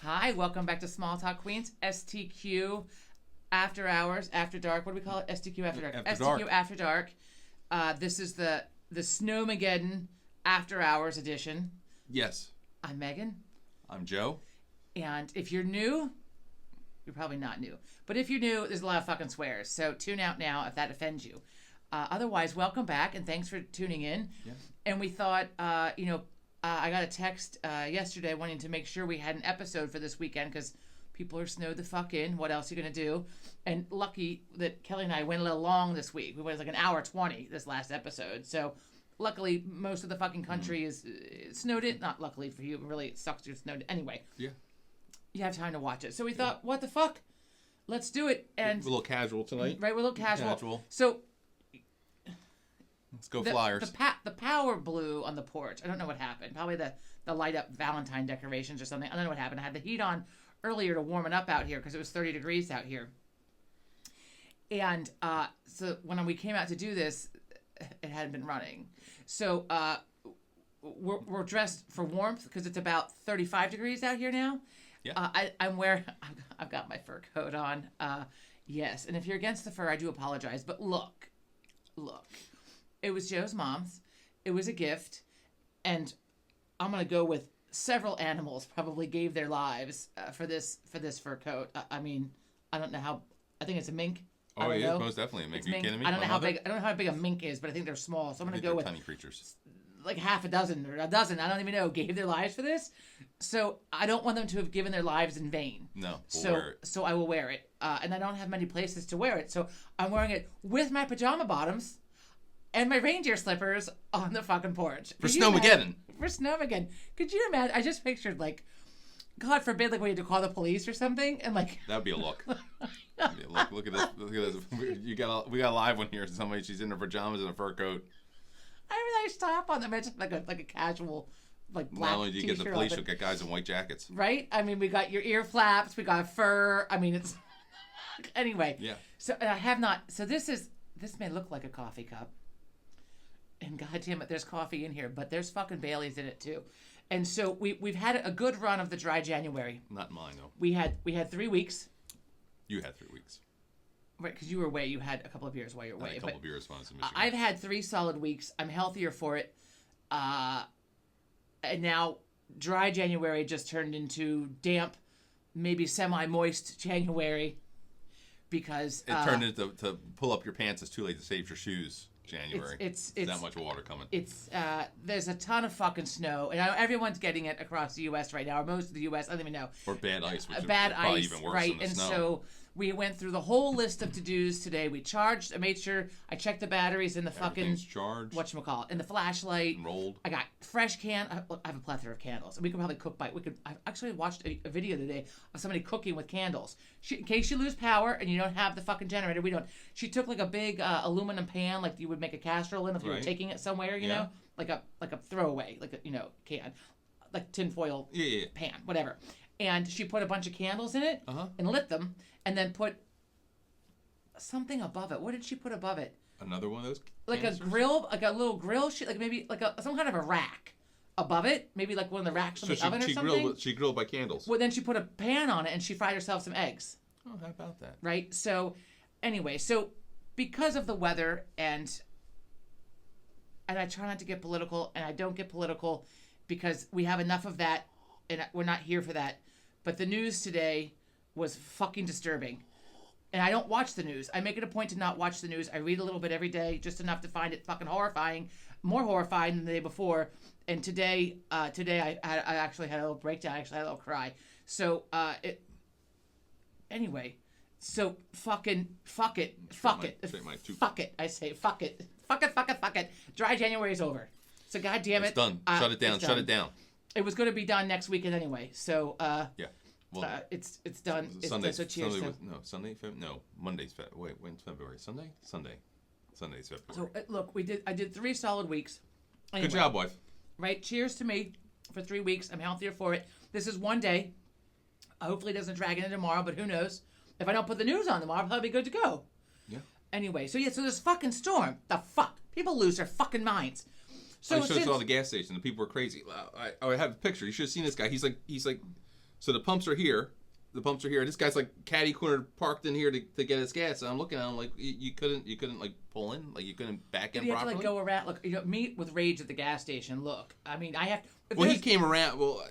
Hi, welcome back to Small Talk Queens. STQ After Hours, After Dark. What do we call it? STQ After Dark. STQ After Dark. This is the Snowmageddon After Hours edition. Yes. I'm Megan. I'm Joe. And if you're new, you're probably not new. But if you're new, there's a lot of fucking swears. So tune out now if that offends you. Otherwise, welcome back and thanks for tuning in. Yeah. And we thought, I got a text yesterday wanting to make sure we had an episode for this weekend because people are snowed the fuck in. What else are you going to do? And lucky that Kelly and I went a little long this week. We went like an hour 20 this last episode. So luckily, most of the fucking country is snowed in. Not luckily for you. Really, it sucks you're snowed in. Anyway. Yeah. You have time to watch it. So we thought, what the fuck? Let's do it. And we're a little casual tonight. Right, we're a little casual. So let's go Flyers. The power blew on the porch. I don't know what happened. Probably the light up Valentine decorations or something. I don't know what happened. I had the heat on earlier to warm it up out here because it was 30 degrees out here. And so when we came out to do this, it hadn't been running. So we're dressed for warmth because it's about 35 degrees out here now. Yeah. I've got my fur coat on. Yes. And if you're against the fur, I do apologize. But look. It was Joe's mom's. It was a gift. And I'm going to go with several animals probably gave their lives for this fur coat. I mean, I don't know how. I think it's a mink. Oh, yeah, most definitely a mink. Are you kidding me? I don't know how big a mink is, but I think they're small. So I'm going to go with tiny creatures. Like half a dozen or a dozen, I don't even know, gave their lives for this. So I don't want them to have given their lives in vain. No, we'll wear it. So I will wear it. And I don't have many places to wear it. So I'm wearing it with my pajama bottoms and my reindeer slippers on the fucking porch. For Snowmageddon. For Snowmageddon. Could you imagine? I just pictured, like, God forbid, like, we had to call the police or something. And, like... That'd be a look. Look at this. Look at this. We got a live one here. Somebody, she's in her pajamas and a fur coat. I mean, I stop on them. It's like a casual, like, black Not only do you get the police, you'll it. get guys in white jackets. Right? I mean, we got your ear flaps. We got fur. I mean, it's... Anyway. Yeah. So, and I have not... So, this may look like a coffee cup. And goddamn it, there's coffee in here. But there's fucking Baileys in it, too. And so, we've had a good run of the dry January. Not mine, though. We had 3 weeks. You had 3 weeks. Right, because you were away. You had a couple of beers while you were away. A couple of beers while I was in Michigan. I've had 3 solid weeks. I'm healthier for it. And now dry January just turned into damp, maybe semi-moist January because... It turned into to pull up your pants. It's too late to save your shoes. January. It's that much water coming. There's a ton of fucking snow, and everyone's getting it across the U.S. right now, or most of the U.S. I don't even know. Or bad ice, which is bad probably ice, even worse right? than the And snow. so we went through the whole list of to-dos today. We charged. I made sure I checked the batteries in the fucking charged. Whatchamacallit, in the flashlight. Rolled. I got fresh I have a plethora of candles. We could probably cook by. I actually watched a video today of somebody cooking with candles. In case you lose power and you don't have the fucking generator, we don't. She took like a big aluminum pan, like you would make a casserole in if you were taking it somewhere, you know, like a throwaway, like a can, like tinfoil pan, whatever. And she put a bunch of candles in it and lit them, and then put something above it. What did she put above it? Another one of those? Like a grill, like a little grill, like maybe like some kind of a rack above it. Maybe like one of the racks on the oven or something. She grilled by candles. Well, then she put a pan on it and she fried herself some eggs. Oh, how about that? Right? So, anyway, because of the weather and I try not to get political, and I don't get political because we have enough of that, and we're not here for that. But the news today was fucking disturbing. And I don't watch the news. I make it a point to not watch the news. I read a little bit every day, just enough to find it fucking horrifying, more horrifying than the day before. And today I actually had a little breakdown. I actually had a little cry. So, anyway, so fuck it. Fuck it. I say fuck it. Fuck it. Dry January is over. So goddamn it. It's done. Shut it down. It was going to be done next weekend anyway. So yeah. Well, it's done. Sunday. So cheers. Monday's February. Wait, when's February? Sunday. Sunday's February. So look, I did 3 solid weeks. Anyway, good job, wife. Right. Cheers to me for 3 weeks. I'm healthier for it. This is one day. Hopefully it doesn't drag into tomorrow, but who knows? If I don't put the news on tomorrow, I'll probably be good to go. Yeah. Anyway, so this fucking storm. The fuck? People lose their fucking minds. So I showed you all the gas station. The people were crazy. I have a picture. You should have seen this guy. He's like So the pumps are here. This guy's like catty corner parked in here to get his gas. And I'm looking at him like, you couldn't like pull in, like you couldn't back in properly. You have to like go around. Look, meet with Rage at the gas station. Look, I mean, I have. Well, he came around. Well,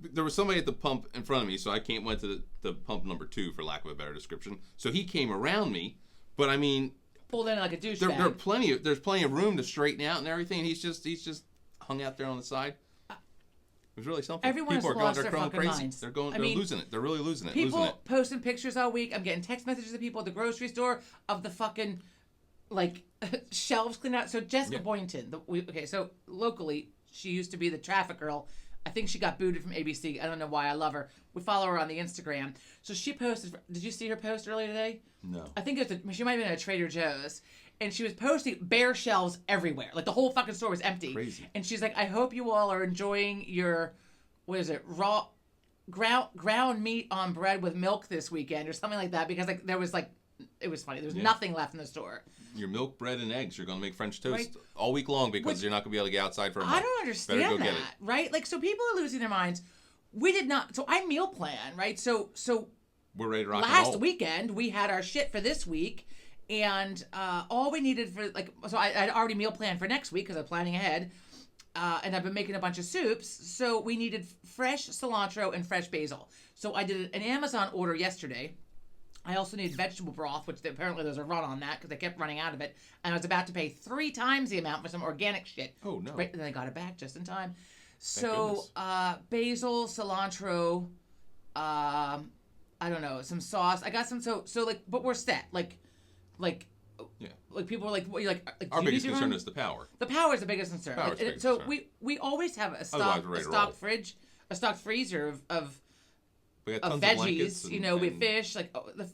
there was somebody at the pump in front of me, so I went to the pump number 2 for lack of a better description. So he came around me, but I mean, pulled in like a douchebag. There's plenty of room to straighten out and everything. And he's just hung out there on the side. It was really something. Everyone's people are lost going, their fucking crazy. minds. They're losing it. They're really losing it. People posting pictures all week. I'm getting text messages of people at the grocery store of the fucking like shelves cleaned out. So Jessica Boynton, so locally she used to be the traffic girl. I think she got booted from ABC. I don't know why. I love her. We follow her on the Instagram. So she posted. Did you see her post earlier today? No. I think she might have been at Trader Joe's. And she was posting bare shelves everywhere. Like the whole fucking store was empty. Crazy. And she's like, I hope you all are enjoying your, raw ground meat on bread with milk this weekend or something like that. Because like there was like, it was funny. There was nothing left in the store. Your milk, bread, and eggs. You're going to make French toast all week long because you're not going to be able to get outside for a month. I don't understand that, right? Like, so people are losing their minds. We did not. So I meal plan, right? So we're ready to rock and roll. Last weekend, we had our shit for this week. And all we needed for, so I'd already meal planned for next week because I'm planning ahead. And I've been making a bunch of soups. So we needed fresh cilantro and fresh basil. So I did an Amazon order yesterday. I also needed vegetable broth, which apparently there's a run on that because they kept running out of it. And I was about to pay 3 times the amount for some organic shit. Oh, no. Right, and then I got it back just in time. So basil, cilantro, I don't know, some sauce. I got some, so like, but we're set. Like people are like, what, like our biggest concern is the power. The power is the biggest concern. We always have a stocked fridge, a stocked freezer of veggies. We have fish,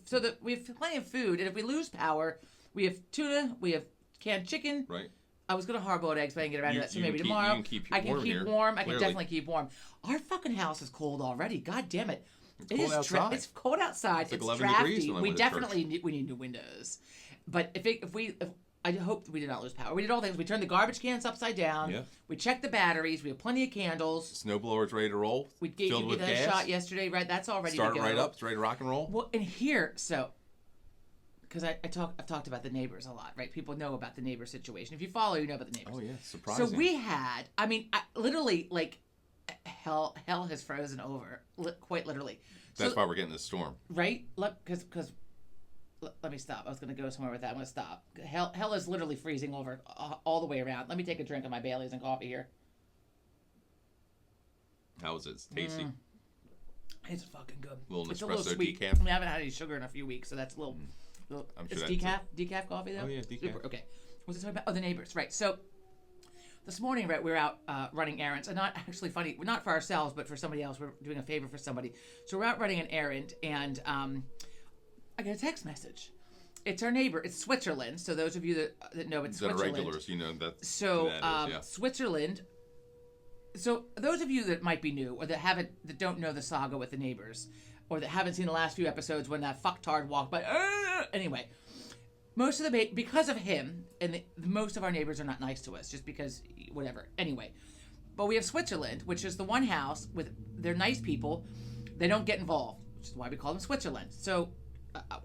so that we have plenty of food. And if we lose power, we have tuna, we have canned chicken. Right. I was gonna hard-boiled eggs, but I didn't get around to that. So maybe tomorrow. I can keep warm. I can definitely keep warm. Our fucking house is cold already. God damn it. It's cold outside. It's like drafty. We definitely need new windows. But I hope we did not lose power. We did all things. We turned the garbage cans upside down. Yeah. We checked the batteries. We have plenty of candles. Snowblower's ready to roll. We gave you that shot yesterday, right? That's all ready to go. Starting right up. It's ready to rock and roll. Well, and here, because I've talked about the neighbors a lot, right? People know about the neighbor situation. If you follow, you know about the neighbors. Oh yeah, surprising. So we had, literally, like, hell has frozen over, quite literally. That's why we're getting this storm, right? Because. Let me stop. I was going to go somewhere with that. I'm going to stop. Hell is literally freezing over all the way around. Let me take a drink of my Baileys and coffee here. How is it? It's tasty. It's fucking good. It's a little sweet. Decaf. We haven't had any sugar in a few weeks, so that's a little. I'm sure it's decaf. Decaf coffee though. Oh yeah, decaf. Super. Okay. What's it talking about? Oh, the neighbors. Right. So this morning, right, we were out running errands, and not actually funny, not for ourselves, but for somebody else. We're doing a favor for somebody. So we're out running an errand, and I got a text message. It's our neighbor. It's Switzerland. So those of you that know it's Switzerland. That are regulars, you know that. So Switzerland. So those of you that might be new or that don't know the saga with the neighbors, or that haven't seen the last few episodes when that fucktard walked by. Anyway, because of him, and most of our neighbors are not nice to us, just because whatever. Anyway, but we have Switzerland, which is the one house with they're nice people. They don't get involved, which is why we call them Switzerland. So.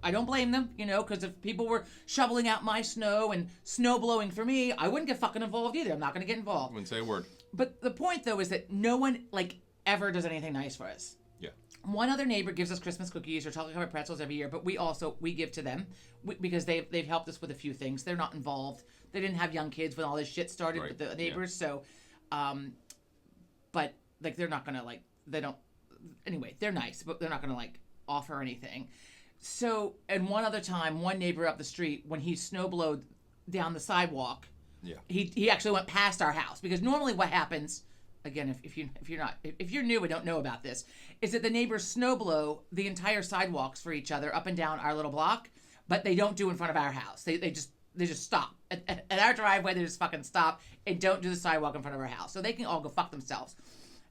I don't blame them, because if people were shoveling out my snow and snow blowing for me, I wouldn't get fucking involved either. I'm not going to get involved. Wouldn't say a word. But the point, though, is that no one, ever does anything nice for us. Yeah. One other neighbor gives us Christmas cookies or chocolate covered pretzels every year, but we give to them because they've helped us with a few things. They're not involved. They didn't have young kids when all this shit started with the neighbors, so, but, they're not going to, anyway, they're nice, but they're not going to, offer anything. So, and one other time, one neighbor up the street, when he snowblowed down the sidewalk, he actually went past our house. Because normally what happens, again, if you're new and don't know about this, is that the neighbors snowblow the entire sidewalks for each other up and down our little block, but they don't do in front of our house. They just stop. At our driveway, they just fucking stop and don't do the sidewalk in front of our house. So they can all go fuck themselves.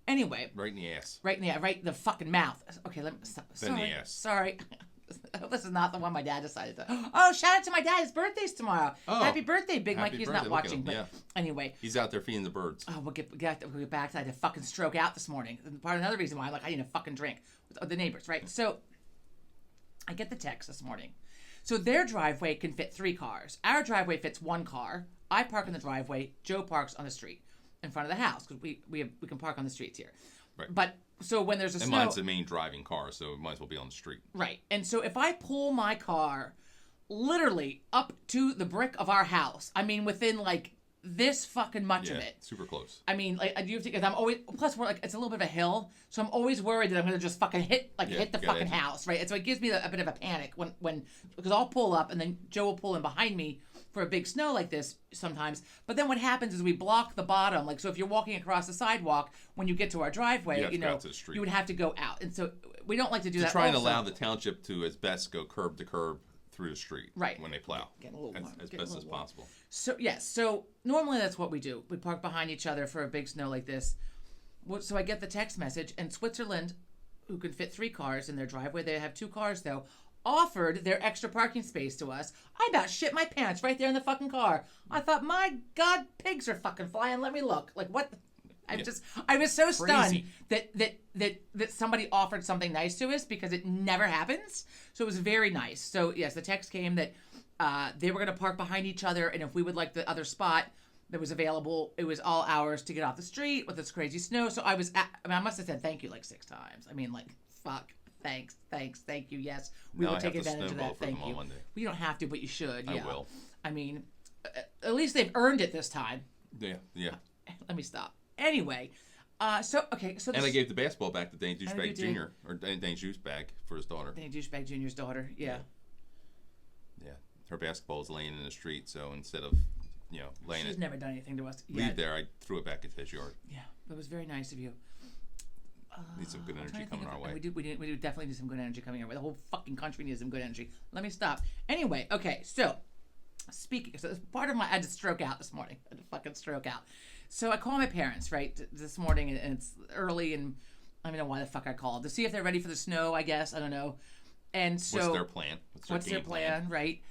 Anyway. Right in the ass. Right in the fucking mouth. Okay, let me stop. In the ass. Sorry. this is not the one my dad decided to. Oh, shout out to my dad. His birthday's tomorrow. Oh, happy birthday, Big Mike. He's not watching, but anyway. He's out there feeding the birds. Oh, we'll get back. I had to fucking stroke out this morning. Part of another reason why I need a fucking drink with the neighbors, right? So I get the text this morning. So their driveway can fit 3 cars. Our driveway fits 1 car. I park in the driveway. Joe parks on the street in front of the house because we can park on the streets here. Right. But so when there's a snow... And mine's the main driving car, so it might as well be on the street. Right. And so if I pull my car literally up to the brick of our house, I mean within like this fucking much of it. Super close. I mean, like, because I'm always, plus we're like, it's a little bit of a hill, so I'm always worried that I'm going to just fucking hit the fucking house, right? And so it gives me a bit of a panic when, because I'll pull up and then Joe will pull in behind me for a big snow like this sometimes. But then what happens is we block the bottom. Like, so if you're walking across the sidewalk, when you get to our driveway, you would have to go out. And so we don't like to do that. To try and allow the township to, as best, go curb to curb through the street when they plow. Getting a little warm. As best as possible. So, yes. So normally that's what we do. We park behind each other for a big snow like this. So I get the text message, and Switzerland, who can fit 3 cars in their driveway, they have 2 cars though, offered their extra parking space to us. I about shit my pants right there in the fucking car. I thought, my God, pigs are fucking flying. Let me look. Like, what? I was so stunned that somebody offered something nice to us because it never happens. So it was very nice. So yes, the text came that they were going to park behind each other, and if we would like the other spot that was available, it was all ours to get off the street with this crazy snow. So I must have said thank you like 6 times. I mean, like, fuck. Thanks, thank you, yes. We will take advantage of that, thank you. Well, you don't have to, but you should, yeah. I will. I mean, at least they've earned it this time. Yeah. Let me stop. Anyway, so... And I gave the basketball back to Danny Douchebag Jr., or Danny Douchebag for his daughter. Danny Douchebag Jr.'s daughter, yeah. Yeah. Her basketball is laying in the street, so instead of, laying She's never done anything to us. Leave there, I threw it back into his yard. Yeah, that was very nice of you. Need some good energy coming our way. We do definitely need some good energy coming our way. The whole fucking country needs some good energy. Let me stop. Anyway, okay, so part of I had to stroke out this morning. I had to fucking stroke out. So I call my parents, right, this morning, and it's early, and I don't know why the fuck I called. To see if they're ready for the snow, I guess. I don't know. And so... What's their plan? What's their plan, right?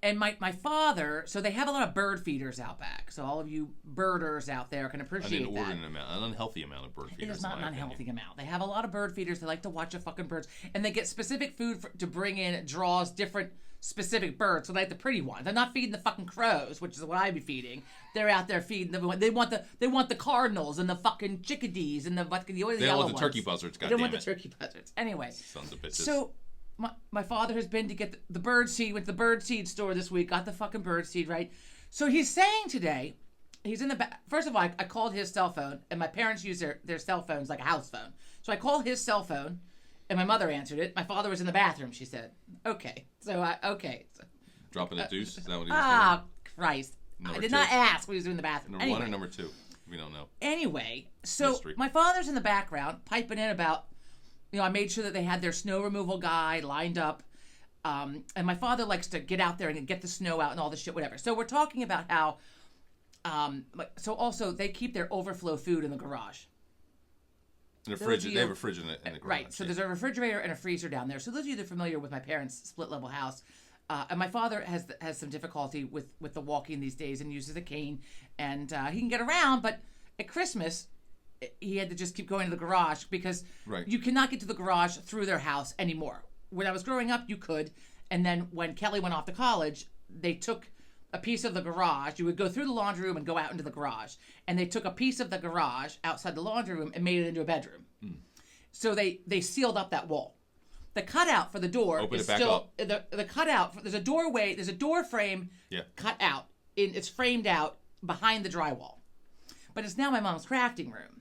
And my father, so they have a lot of bird feeders out back. So all of you birders out there can appreciate that. An unhealthy amount of bird feeders. It is not an unhealthy amount. They have a lot of bird feeders. They like to watch the fucking birds. And they get specific food to bring in. It draws different specific birds. So they like the pretty ones. They're not feeding the fucking crows, which is what I'd be feeding. They're out there feeding they want the cardinals and the fucking chickadees and the fucking They don't want the turkey buzzards, goddammit. They don't want the turkey buzzards. Anyway. Sons of bitches. So... My father has been to get the bird seed, went to the bird seed store this week, got the fucking bird seed, right? So he's saying today, he's in the back. First of all, I called his cell phone, and my parents use their cell phones like a house phone. So I called his cell phone, and my mother answered it. My father was in the bathroom, she said. Okay. So, dropping a deuce? Is that what he was doing? Ah, Christ. Number I did 2. not ask what he was doing in the bathroom. Number 1 or number 2? We don't know. Anyway, so Mystery. My father's in the background, piping in about... I made sure that they had their snow removal guy lined up. And my father likes to get out there and get the snow out and all this shit, whatever. So we're talking about how... so also, they keep their overflow food in the garage. In the fridge. They have a fridge in the garage. Right. So there's a refrigerator and a freezer down there. So those of you that are familiar with my parents' split-level house... and my father has some difficulty with the walking these days and uses a cane. And he can get around, but at Christmas... he had to just keep going to the garage because you cannot get to the garage through their house anymore. When I was growing up, you could. And then when Kelly went off to college, they took a piece of the garage. You would go through the laundry room and go out into the garage. And they took a piece of the garage outside the laundry room and made it into a bedroom. So they sealed up that wall. The cutout for the door Open is it back still... up. The cutout, there's a doorway, there's a door frame cut out. It's framed out behind the drywall. But it's now my mom's crafting room.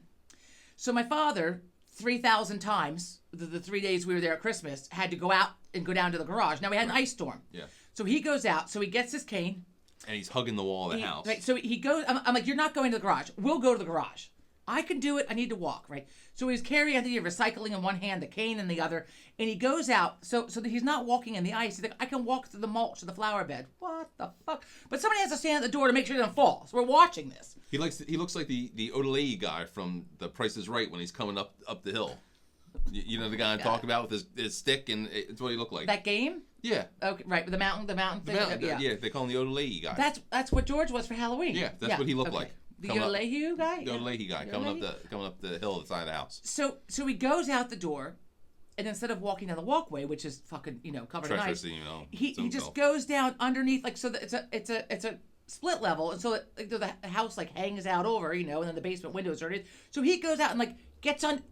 So my father, 3,000 times, the 3 days we were there at Christmas, had to go out and go down to the garage. Now, we had an ice storm. Yeah. So he goes out, so he gets his cane. And he's hugging the wall of the house. Right, so he goes, I'm like, you're not going to the garage. We'll go to the garage. I can do it. I need to walk, right? So he's carrying, I think, recycling in one hand, the cane in the other. And he goes out, so that he's not walking in the ice. He's like, I can walk through the mulch of the flower bed. What the fuck? But somebody has to stand at the door to make sure he doesn't fall. So we're watching this. He looks like the Odelay guy from The Price is Right when he's coming up the hill. You know the guy I'm talking about with his stick, and it's what he looked like. That game? Yeah. Okay, right. The mountain thing. Yeah, they call him the Odelay guy. That's what George was for Halloween. Yeah, that's what he looked like. The Odelay guy? The Odelay guy coming up the hill at the side of the house. So he goes out the door, and instead of walking down the walkway, which is fucking covered in ice, he just goes down underneath, like, so that it's a split level, and so that, like, the house like hangs out over, and then the basement windows are in. So he goes out and like gets on,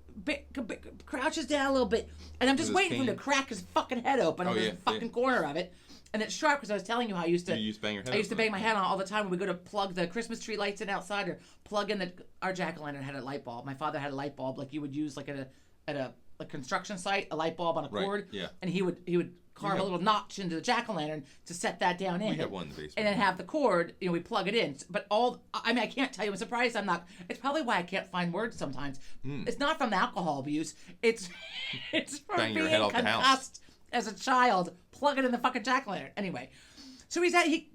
crouches down a little bit, and I'm just waiting for him to crack his fucking head open on the fucking corner of it. And it's sharp because I was telling you how I used to bang your head. I used to bang my head on all the time when we go to plug the Christmas tree lights in outside, or plug in our jack-o'-lantern had a light bulb. My father had a light bulb like you would use like at a construction site, a light bulb on a cord. Yeah. And he would carve a little notch into the jack-o'-lantern to set that down in. We have one in the basement. And then have the cord, we plug it in. But I can't tell you. I'm surprised I'm not. It's probably why I can't find words sometimes. It's not from the alcohol abuse. It's from bang being your head off the house. concussed as a child. Plug it in the fucking jack-o'-lantern. Anyway, so he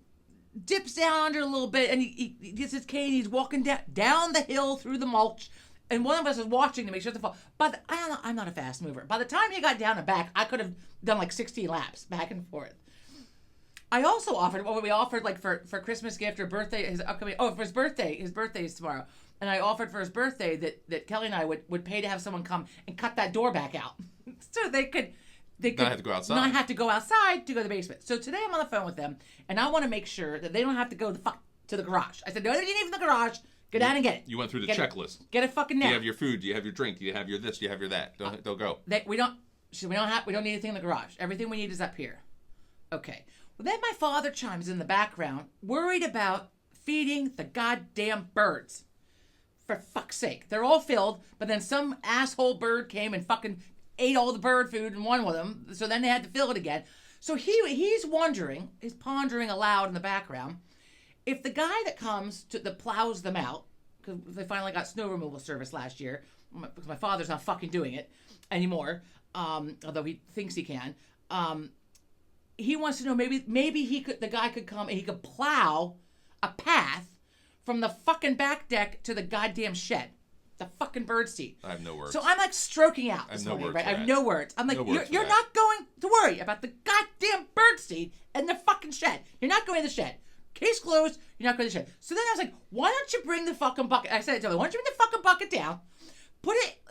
dips down under a little bit, and he gets his cane. He's walking down the hill through the mulch, and one of us is watching to make sure the fall. But I'm not a fast mover. By the time he got down and back, I could have done like 16 laps back and forth. I also offered what we offered like for Christmas gift or birthday. For his birthday. His birthday is tomorrow, and I offered for his birthday that Kelly and I would pay to have someone come and cut that door back out, so they could not have to go outside. Not have to go outside to go to the basement. So today I'm on the phone with them, and I want to make sure that they don't have to go to the garage. I said, no, you need from the garage. Go down and get it. You went through the checklist. Get it fucking now. Do you have your food? Do you have your drink? Do you have your this? Do you have your that? Don't go. We don't need anything in the garage. Everything we need is up here. Okay. Well, then my father chimes in the background, worried about feeding the goddamn birds. For fuck's sake. They're all filled, but then some asshole bird came and fucking ate all the bird food and one with them, so then they had to fill it again. So he's pondering aloud in the background, if the guy that comes that plows them out, because they finally got snow removal service last year, because my father's not fucking doing it anymore, although he thinks he can, he wants to know maybe the guy could come and he could plow a path from the fucking back deck to the goddamn shed. The fucking bird seat. I have no words. So I'm like stroking out this morning, right? I have no words. I'm like, you're not going to worry about the goddamn bird seat and the fucking shed. You're not going to the shed. Case closed. You're not going to the shed. So then I was like, why don't you bring the fucking bucket? I said to him, why don't you bring the fucking bucket down, put it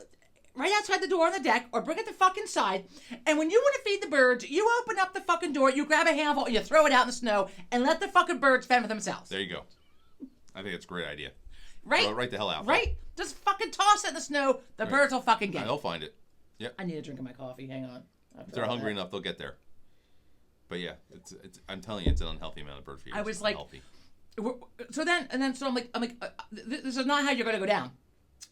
right outside the door on the deck, or bring it the fucking side, and when you want to feed the birds, you open up the fucking door, you grab a handful, and you throw it out in the snow, and let the fucking birds fend for themselves. There you go. I think it's a great idea. Right? Throw it right the hell out. Right? Just fucking toss it in the snow. The birds will fucking get it. They'll find it. Yep. I need a drink of my coffee. Hang on. If they're hungry enough, they'll get there. But yeah, it's. I'm telling you, it's an unhealthy amount of bird feeding. I was like, so I'm like, this is not how you're going to go down.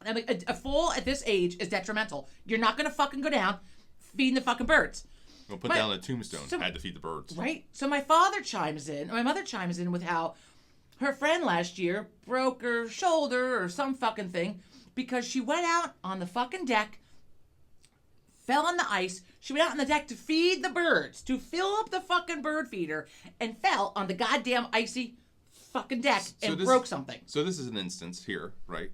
I'm like, a fall at this age is detrimental. You're not going to fucking go down feeding the fucking birds. We'll put down a tombstone. Had to feed the birds. Right. So my mother chimes in with how her friend last year broke her shoulder or some fucking thing because she went out on the fucking deck, fell on the ice. She went out on the deck to feed the birds, to fill up the fucking bird feeder, and fell on the goddamn icy fucking deck and broke something. So this is an instance here, right?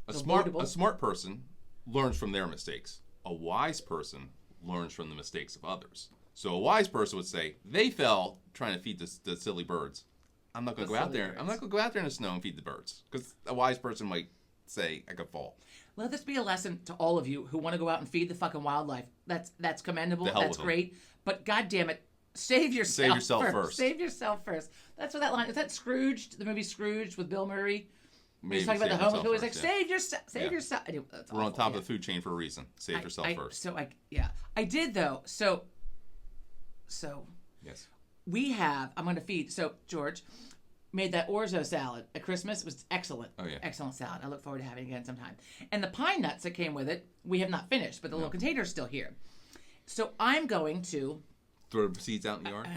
A smart person learns from their mistakes. A wise person learns from the mistakes of others. So a wise person would say, they fell trying to feed the silly birds. I'm not going to go out there. I'm not going to go out there in the snow and feed the birds, because a wise person might say I could fall. Let this be a lesson to all of you who want to go out and feed the fucking wildlife. That's commendable. That's great. But goddamn it, save yourself first. Save yourself first. That's what that line is. That Scrooged, the movie Scrooged with Bill Murray. Maybe he's talking about the homeless people. He's like, save yourself. Anyway, we're on top of the food chain for a reason. Save yourself first. I did though. So yes. I'm going to feed. So George made that orzo salad at Christmas. It was excellent. Oh yeah. Excellent salad. I look forward to having it again sometime. And the pine nuts that came with it, we have not finished, but the little container's still here. So I'm going to throw the seeds out in the yard.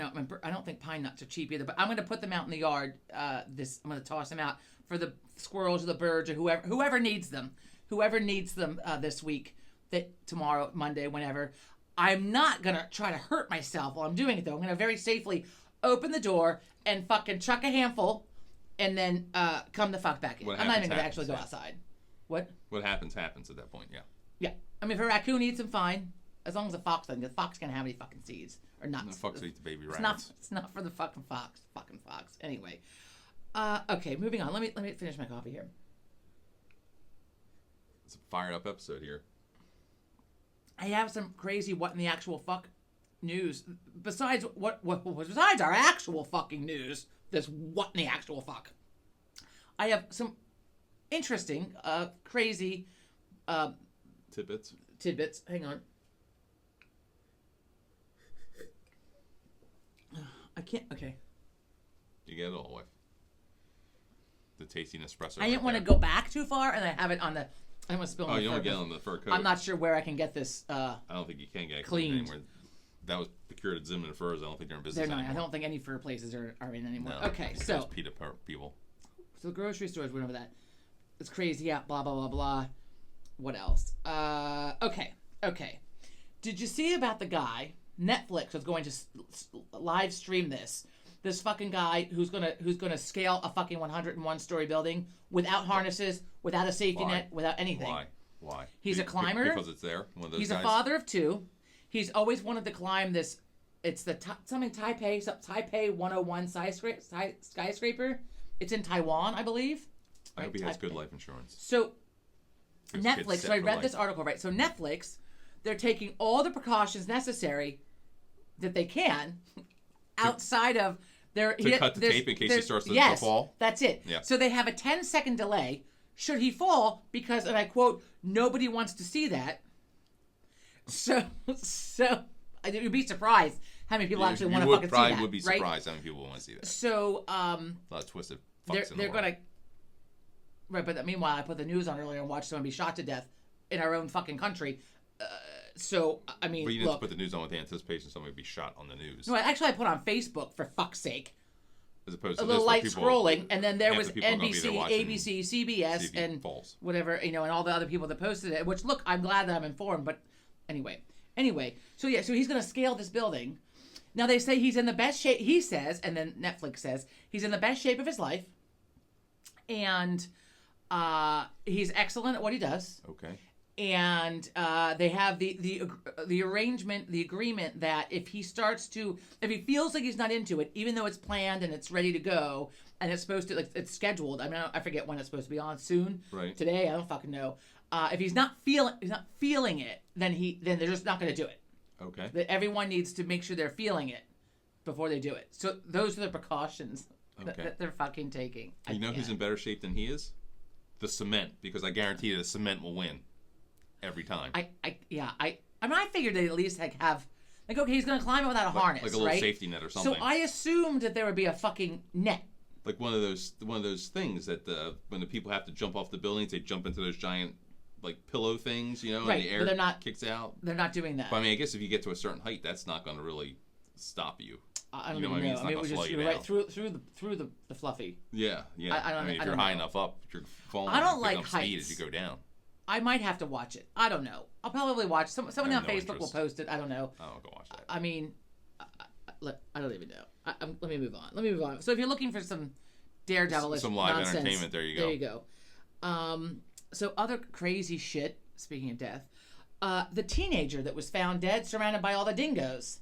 I don't think pine nuts are cheap either, but I'm going to put them out in the yard. I'm going to toss them out for the squirrels or the birds or whoever needs them. Whoever needs them this week, tomorrow, Monday, whenever. I'm not going to try to hurt myself while I'm doing it, though. I'm going to very safely open the door and fucking chuck a handful and then come the fuck back in. I'm not even going to actually go outside. What? What happens at that point, yeah. Yeah. I mean, if a raccoon eats them, fine. As long as a fox doesn't. The fox can't have any fucking seeds. Or nuts. The fox eats the baby rabbits. It's not for the fucking fox. Fucking fox. Anyway. Okay, moving on. Let me finish my coffee here. It's a fired up episode here. I have some crazy what in the actual fuck news. Besides besides our actual fucking news, this what in the actual fuck. I have some interesting, crazy tidbits. Hang on. I can't. Okay. You get it all away. The tasty Nespresso. I didn't want to go back too far, and I have it on the. I don't want to spill. Oh, you don't get on the fur coat. I'm not sure where I can get this. I don't think you can get it cleaned anywhere. That was procured at Zimmerman Furs. I don't think they're in business anymore. I don't think any fur places are in anymore. No, okay, so PETA people. So the grocery stores went over that. It's crazy. Yeah. Blah blah blah blah. What else? Okay. Did you see about the guy? Netflix was going to live stream this. This fucking guy who's gonna scale a fucking 101-story building without harnesses, without a safety net, without anything. Why? He's a climber. Because it's there. One of those He's guys. a father of two. He's always wanted to climb this. It's the Taipei 101 skyscraper. It's in Taiwan, I believe. I hope he has good life insurance. So Netflix. So I read this article, right? So Netflix, they're taking all the precautions necessary that they can outside of their cut the tape in case he starts to fall. That's it. Yeah. So they have a 10-second delay should he fall because, and I quote, nobody wants to see that. So you'd be surprised how many people actually want to fucking see that. You would be surprised how many people want to see that. So a lot of twisted fucks they're gonna. Right, but meanwhile, I put the news on earlier and watched someone be shot to death in our own fucking country. So, I mean, but you didn't have to put the news on with the anticipation somebody would be shot on the news. No, actually, I put on Facebook, for fuck's sake. As opposed to a little light scrolling, and then there was NBC, ABC, CBS, and whatever, and all the other people that posted it, which, look, I'm glad that I'm informed, but anyway. So he's going to scale this building. Now, they say he's in the best shape, he says, and then Netflix says, he's in the best shape of his life, and he's excellent at what he does. Okay. And they have the arrangement, the agreement that if he feels like he's not into it, even though it's planned and it's ready to go and it's supposed to, like, it's scheduled. I mean, I forget when it's supposed to be on soon. Right. Today, I don't fucking know. If he's not feeling it, then they're just not going to do it. Okay. That everyone needs to make sure they're feeling it before they do it. So those are the precautions that they're fucking taking. You know who's in better shape than he is? The cement, because I guarantee the cement will win. Every time. I figured they'd at least have okay, he's gonna climb it without a harness, like a little safety net or something. So I assumed that there would be a fucking net, like one of those things that when the people have to jump off the buildings, they jump into those giant like pillow things, and the air kicks out. They're not doing that. But I mean, I guess if you get to a certain height, that's not going to really stop you. I don't even know. I mean, it was just right through the fluffy. Yeah. I mean, if you're high enough up, you're falling. I don't like heights. Speed as you go down. I might have to watch it. I don't know. I'll probably watch someone on Facebook will post it. I don't know. I don't go watch that. I mean, I don't even know. Let me move on. So if you're looking for some daredevilish some live nonsense, entertainment, there you go. So other crazy shit. Speaking of death, the teenager that was found dead, surrounded by all the dingoes.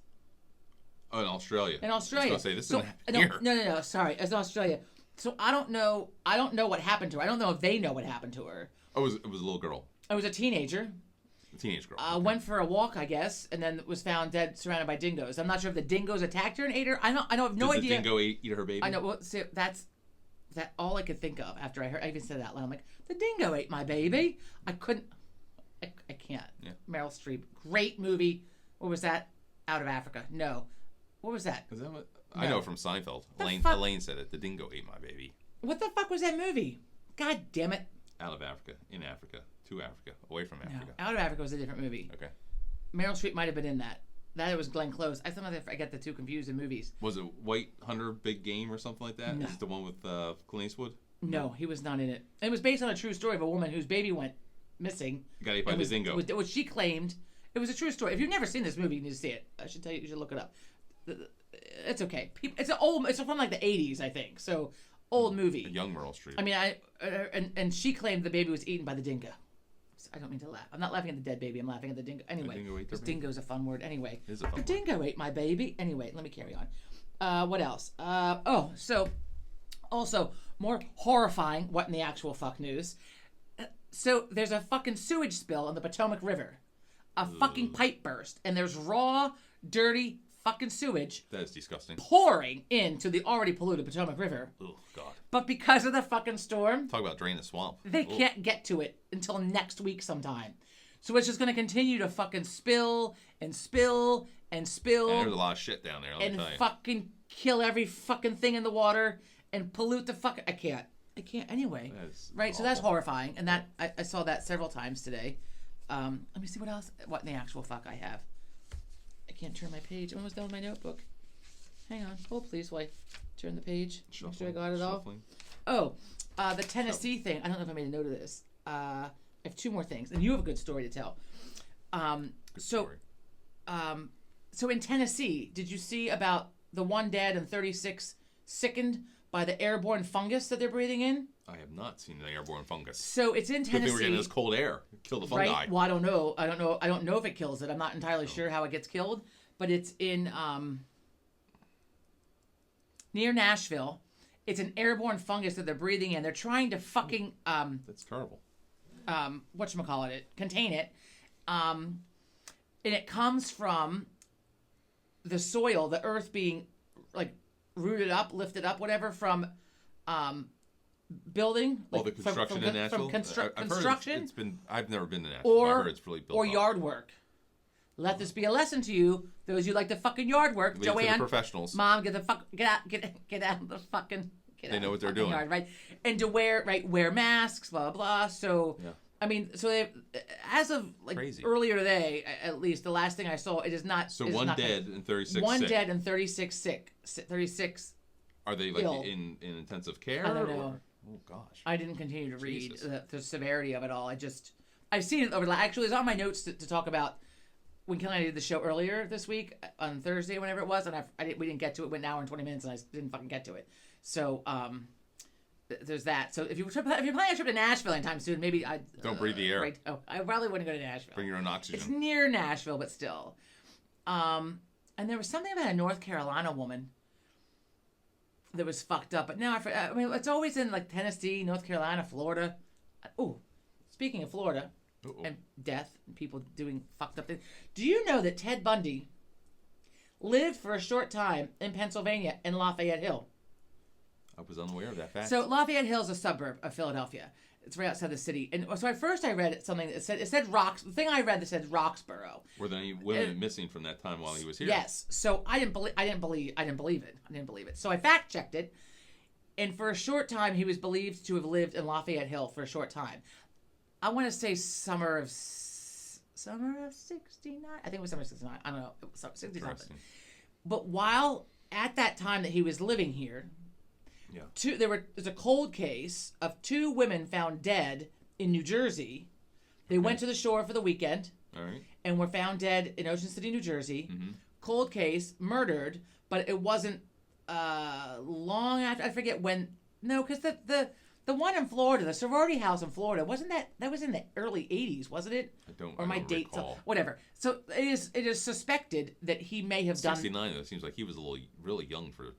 Oh, in Australia. I was gonna say this isn't here. No. Sorry, it's in Australia. So I don't know what happened to her. I don't know if they know what happened to her. Oh, it was a little girl. It was a teenager. A teenage girl. Okay. Went for a walk, I guess, and then was found dead, surrounded by dingoes. I'm not sure if the dingoes attacked her and ate her. I have no idea. Did the dingo eat her baby? I know. Well, see, that's all I could think of after I even said that loud. I'm like, the dingo ate my baby. I couldn't. I can't. Yeah. Meryl Streep, great movie. What was that? Out of Africa. No. What was that? Is that what? No. I know from Seinfeld. Elaine said it. The dingo ate my baby. What the fuck was that movie? God damn it. Out of Africa, in Africa, to Africa, away from Africa. No, Out of Africa was a different movie. Okay. Meryl Streep might have been in that. That was Glenn Close. I sometimes I get the two confused in movies. Was it White Hunter, Big Game, or something like that? No. Is it the one with Clint Eastwood? No, he was not in it. It was based on a true story of a woman whose baby went missing. Got eaten by the dingo. Which she claimed. It was a true story. If you've never seen this movie, you need to see it. I should tell you, you should look it up. It's okay. It's from like the 80s, I think. So, old movie. A young Meryl Streep. I mean, and she claimed the baby was eaten by the dingo. I don't mean to laugh. I'm not laughing at the dead baby. I'm laughing at the dingo. Anyway, because dingo's a fun word. Anyway, the dingo ate my baby. Anyway, let me carry on. What else? So also more horrifying. What in the actual fuck news? So there's a fucking sewage spill on the Potomac River. A fucking pipe burst, and there's raw, dirty fucking sewage. That is disgusting. Pouring into the already polluted Potomac River. Oh God. But because of the fucking storm, talk about drain the swamp. They can't get to it until next week sometime. So it's just going to continue to fucking spill and spill and spill. And there's a lot of shit down there. And fucking kill every fucking thing in the water and pollute the fucking. I can't anyway. Right. Awful. So that's horrifying, and that I saw that several times today. Let me see what else. What in the actual fuck I have. I can't turn my page. I'm almost done with my notebook. Hang on. Hold please while I turn the page. Make sure I got it all. Oh, the Tennessee thing. I don't know if I made a note of this. I have two more things, and you have a good story to tell. So in Tennessee, did you see about the 1 dead and 36 sickened by the airborne fungus that they're breathing in? I have not seen the airborne fungus. So it's in Tennessee. We're getting this cold air. Kill the fungi. Right? Well, I don't know. I don't know if it kills it. I'm not entirely sure how it gets killed. But it's in near Nashville. It's an airborne fungus that they're breathing in. They're trying to fucking that's terrible. Whatchamacallit, contain it. And it comes from the soil, the earth being like rooted up, lifted up, whatever, from building. Like, the construction in Nashville? Construction? I've never been to Nashville. I heard it's really built up. Yard work. Let this be a lesson to you, those who like the fucking yard work. Leave Joanne, to the professionals. Mom, get out of the fucking. They know what they're doing, yard, right? And to wear masks, blah blah. So, yeah. I mean, so they, as of like earlier today, at least the last thing I saw, it is not. So one dead and 36. One dead and 36 sick. 36. Are they like in intensive care? I don't know. Oh gosh. I didn't continue to read the severity of it all. I've seen it over. Actually, it's on my notes to talk about when Kelly and I did the show earlier this week on Thursday, whenever it was, and we didn't get to it. It went an hour and 20 minutes, and I didn't fucking get to it. So there's that. So if you're planning a trip to Nashville anytime soon, maybe I don't breathe the air. Right, I probably wouldn't go to Nashville. Bring your own oxygen. It's near Nashville, but still. And there was something about a North Carolina woman that was fucked up, but now I mean, it's always in like Tennessee, North Carolina, Florida. Oh, speaking of Florida and death and people doing fucked up things, do you know that Ted Bundy lived for a short time in Pennsylvania in Lafayette Hill? I was unaware of that fact. So Lafayette Hill is a suburb of Philadelphia. It's right outside the city. And so at first I read something that said Rocks. The thing I read that said Roxborough. Were there any women missing from that time while he was here? Yes. So I didn't believe it. So I fact checked it, and for a short time he was believed to have lived in Lafayette Hill for a short time. I want to say summer of '69. I think it was summer of '69. I don't know. 60 something. But while at that time that he was living here. Yeah. There's a cold case of 2 women found dead in New Jersey. They went to the shore for the weekend. All right. And were found dead in Ocean City, New Jersey. Mm-hmm. Cold case, murdered, but it wasn't long after. I forget when. No, because the one in Florida, the sorority house in Florida, wasn't that was in the early 80s, wasn't it? I don't. Or my dates, whatever. So it is suspected that he may have 69, done. 69. Though, it seems like he was really young for.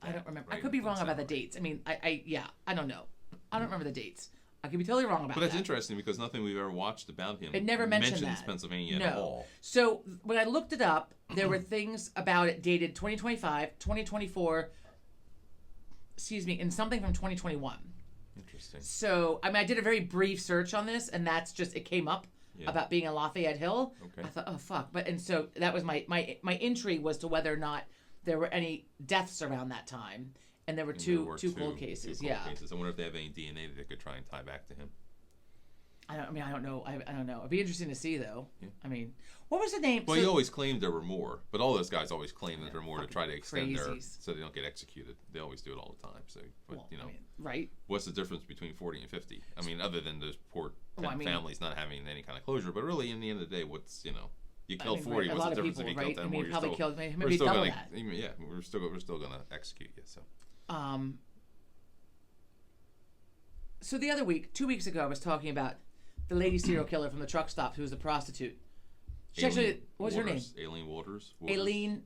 I don't remember. I could be wrong about the dates. I mean, I don't know. I don't remember the dates. I could be totally wrong about that. But that's interesting because nothing we've ever watched about him. It never mentions Pennsylvania at all. So when I looked it up, there were things about it dated 2025, 2024, and something from 2021. Interesting. So, I mean, I did a very brief search on this, and that's just, it came up about being in Lafayette Hill. Okay. I thought, oh, fuck. And so that was my intrigue was to whether or not there were any deaths around that time, and there were two cold cases. I wonder if they have any DNA that they could try and tie back to him. I don't know. I don't know. It'd be interesting to see, though. Yeah. I mean, what was the name? Well, he always claimed there were more, but all those guys always claim that there are more to try to extend so they don't get executed. They always do it all the time. So, but, I mean, right? What's the difference between 40 and 50? I mean, other than those poor families not having any kind of closure, but really, in the end of the day, what's you killed 40. What's the difference if you killed 10 more? Probably killed maybe double that. Yeah, we're still going to execute you. So. So the other week, 2 weeks ago, I was talking about the lady serial killer from the truck stop who was a prostitute. She actually, what was her name? Aileen Waters. Aileen.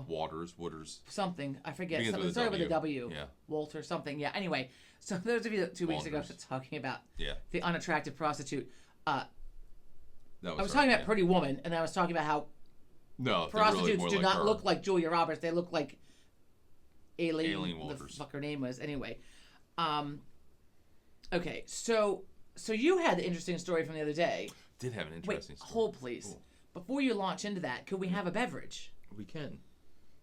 Waters. Something. I forget. Something started with a W. Yeah. Walter something. Yeah. Anyway, so those of you that 2 weeks ago talking about the unattractive prostitute, I was talking about Pretty Woman, and I was talking about how prostitutes do not look like Julia Roberts. They look like Aileen Waters. The fuck her name was. Anyway. Okay, so you had the interesting story from the other day. Did have an interesting story. Hold please. Cool. Before you launch into that, could we have a beverage? We can.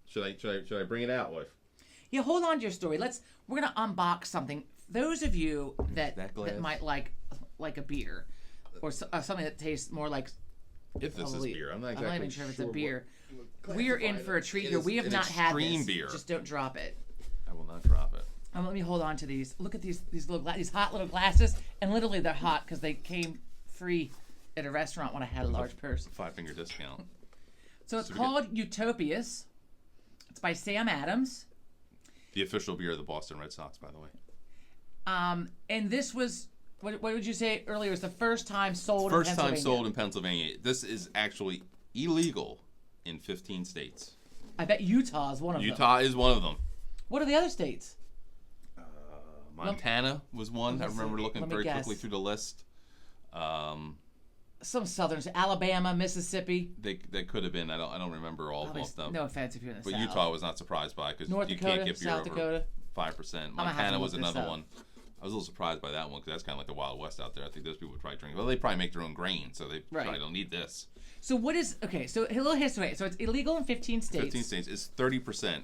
Should I bring it out, wife? Yeah, hold on to your story. We're gonna unbox something. Those of you that might like a beer, or something that tastes more like. If this is beer, I'm not even sure if it's a beer. We are in for a treat here. We have not had this. Beer. Just don't drop it. I will not drop it. Let me hold on to these. Look at these hot little glasses, and literally they're hot because they came free at a restaurant when I had a large purse. 5-finger discount. So it's called Utopias. It's by Sam Adams. The official beer of the Boston Red Sox, by the way. And this was, what would you say earlier? It was the first time sold in Pennsylvania. First time sold in Pennsylvania. This is actually illegal in 15 states. I bet Utah is one of them. Utah is one of them. What are the other states? Montana was one. I remember looking very quickly through the list. Some southern, Alabama, Mississippi. They could have been. I don't remember all of them. No offense if you're in the South. But Utah was not surprised by it because you can't get beer over 5%. Montana was another one. I was a little surprised by that one because that's kind of like the Wild West out there. I think those people would probably drink. Well, they probably make their own grain, so they probably don't need this. So what is So a little history. So it's illegal in 15 states. 15 states is 30%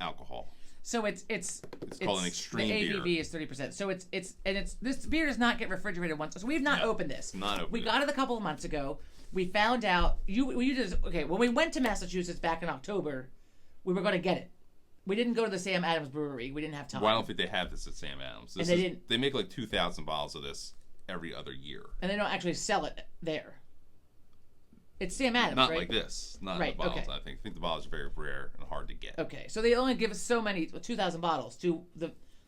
alcohol. So it's called an extreme beer. The ABV is 30%. So it's this beer does not get refrigerated once. So we have not opened this. Not opened. We got it a couple of months ago. We found out when we went to Massachusetts back in October, we were going to get it. We didn't go to the Sam Adams Brewery. We didn't have time. Well, I don't think they have this at Sam Adams. They make like 2,000 bottles of this every other year. And they don't actually sell it there. It's Sam Adams, Not right? like this. Not in the bottles, I think. I think the bottles are very rare and hard to get. Okay, so they only give us so many, 2,000 bottles to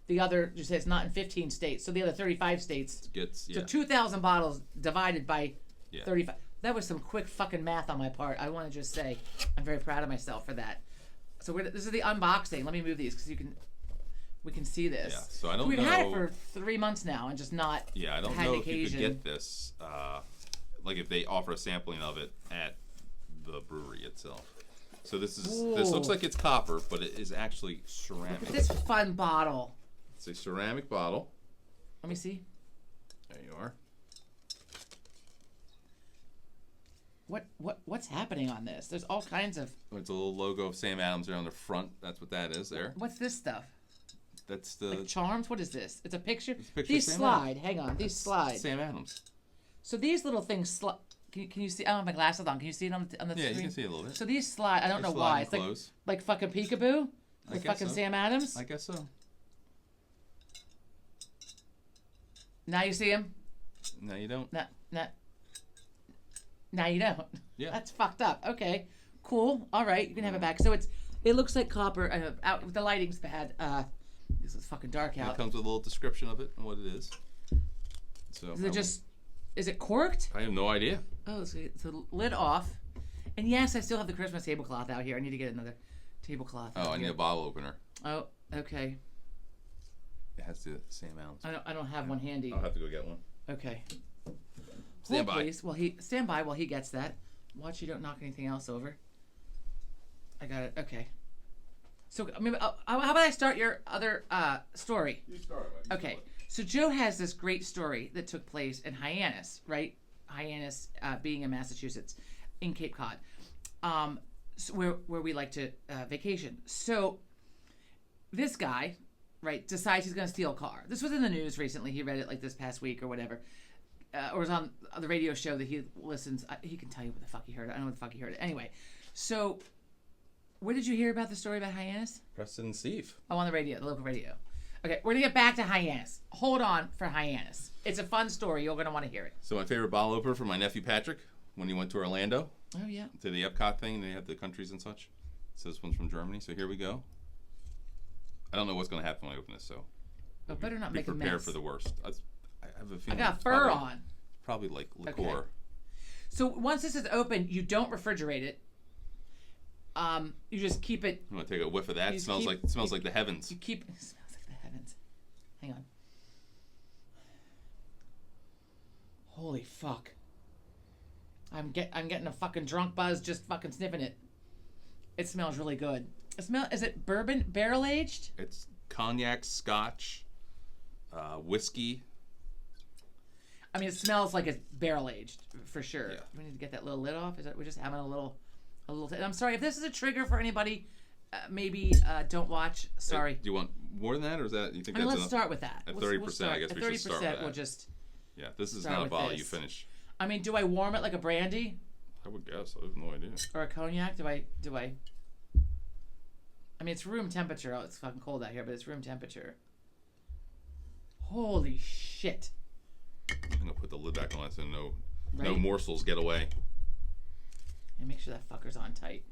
the other, you say it's not in 15 states, so the other 35 states. So 2,000 bottles divided by 35. That was some quick fucking math on my part. I want to just say I'm very proud of myself for that. So this is the unboxing. Let me move these because we can see this. Yeah, so I don't know. We've had it for 3 months now and just not I don't know if you could get this. Like if they offer a sampling of it at the brewery itself. So this looks like it's copper, but it is actually ceramic. Look at this fun bottle. It's a ceramic bottle. Let me see. There you are. What's happening on this? There's all kinds of. It's a little logo of Sam Adams there on the front. That's what that is there. What's this stuff? That's the like charms. What is this? It's a picture. It's a picture these slide. Adams. Hang on. These slide. Sam Adams. So these little things slide. Can you see? I don't have my glasses on. Can you see it on the screen? Yeah, you can see it a little bit. So these slide. I don't know why. It's like fucking peekaboo with fucking Sam Adams. I guess so. Now you see him. No, you don't. Now you don't. Yeah. That's fucked up. Okay. Cool. All right. You can have it back. So it looks like copper. The lighting's bad. This is fucking dark out. It comes with a little description of it and what it is. So is it corked? I have no idea. Oh, so it's a lid off. And yes, I still have the Christmas tablecloth out here. I need to get another tablecloth. Oh, I need a bottle opener. Oh, okay. It has the Sam Adams. I don't have one handy. I'll have to go get one. Okay. Stand by. Please. Stand by while he gets that. Watch you don't knock anything else over. I got it. Okay. So how about I start your other story? You start. Okay. So Joe has this great story that took place in Hyannis, right? Hyannis being in Massachusetts, in Cape Cod, so where we like to vacation. So this guy, right, decides he's going to steal a car. This was in the news recently. He read it like this past week or whatever. Or was on the radio show that he listens. He can tell you what the fuck he heard. I don't know what the fuck he heard. Anyway, so where did you hear about the story about Hyannis? Preston and Steve. Oh, on the radio, the local radio. Okay, we're going to get back to Hyannis. Hold on for Hyannis. It's a fun story. You're going to want to hear it. So my favorite bottle opener for my nephew Patrick when he went to Orlando. Oh, yeah. To the Epcot thing. They have the countries and such. So this one's from Germany. So here we go. I don't know what's going to happen when I open this, so better not make a mess. Be prepared for the worst. I have a feeling. I got fur on. Probably like liqueur. Okay. So once this is open, you don't refrigerate it. You just keep it. You want to take a whiff of that? It smells like the heavens. It smells like the heavens. Hang on. Holy fuck. I'm getting a fucking drunk buzz just fucking sniffing it. It smells really good. Is it bourbon barrel aged? It's cognac, scotch, whiskey. I mean, it smells like it's barrel aged for sure. Yeah. We need to get that little lid off. We're just having a little. And I'm sorry if this is a trigger for anybody. Maybe don't watch. Sorry. Do you want more than that, or is that you think that's let's enough? start with that. At 30%, I guess we should start with that. We'll just. Yeah, this is not a bottle you finish. I mean, do I warm it like a brandy? I would guess. I have no idea. Or a cognac? Do I? I mean, it's room temperature. Oh, it's fucking cold out here, but it's room temperature. Holy shit. I'm gonna put the lid back on so no morsels get away. And make sure that fucker's on tight.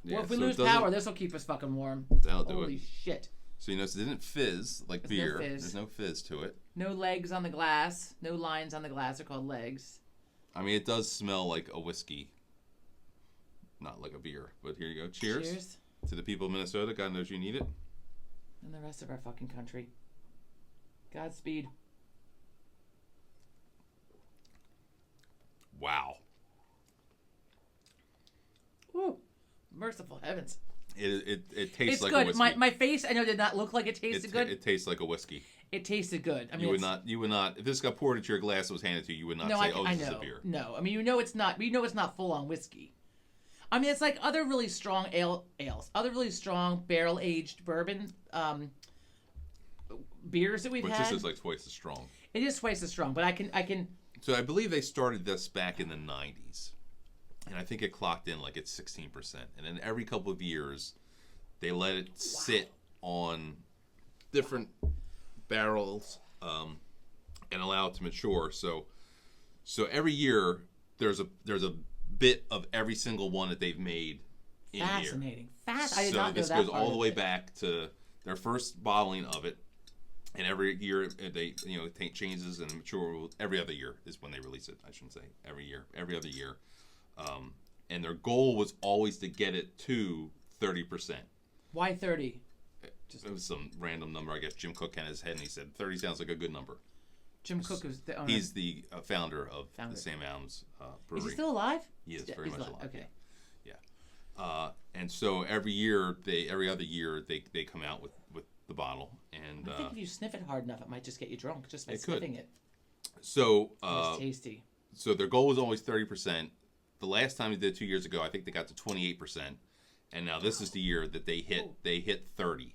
Yeah, well, if we lose power, this will keep us fucking warm. That'll do it. Holy shit. So you notice it didn't fizz like There's beer. No fizz. There's no fizz to it. No legs on the glass. No lines on the glass. They're called legs. I mean, it does smell like a whiskey. Not like a beer. But here you go. Cheers. Cheers. To the people of Minnesota. God knows you need it. And the rest of our fucking country. Godspeed. Wow. Woo. Merciful heavens. It tastes like good. a whiskey. My face, I know, did not look like it tasted good. It tastes like a whiskey. It tasted good. I mean, you would not. If this got poured into your glass and was handed to you, you would not say, "This is a beer." No, I mean, it's not. We know it's not full on whiskey. I mean, it's like other really strong ales, other really strong barrel aged bourbon beers that we've had. But this is like twice as strong. It is twice as strong, but I can. So I believe they started this back in the 90s. And I think it clocked in like at 16%. And then every couple of years, they let it sit on different barrels and allow it to mature. So every year, there's a bit of every single one that they've made in here. Fascinating. I did not know that. This goes all the way back to their first bottling of it. And every year they, it changes and mature. Every other year is when they release it. I shouldn't say every other year. And their goal was always to get it to 30%. Why 30? It was some random number. I guess Jim Cook had in his head, and he said 30 sounds like a good number. Jim Cook is the owner. He's the founder of the Sam Adams Brewery. Is he still alive? He is very much alive. Okay. Yeah. And so every other year, they come out with the bottle. And I think if you sniff it hard enough, it might just get you drunk just by sniffing it. So it's tasty. So their goal was always 30%. The last time they did 2 years ago, I think they got to 28%, and now this is the year that they hit 30,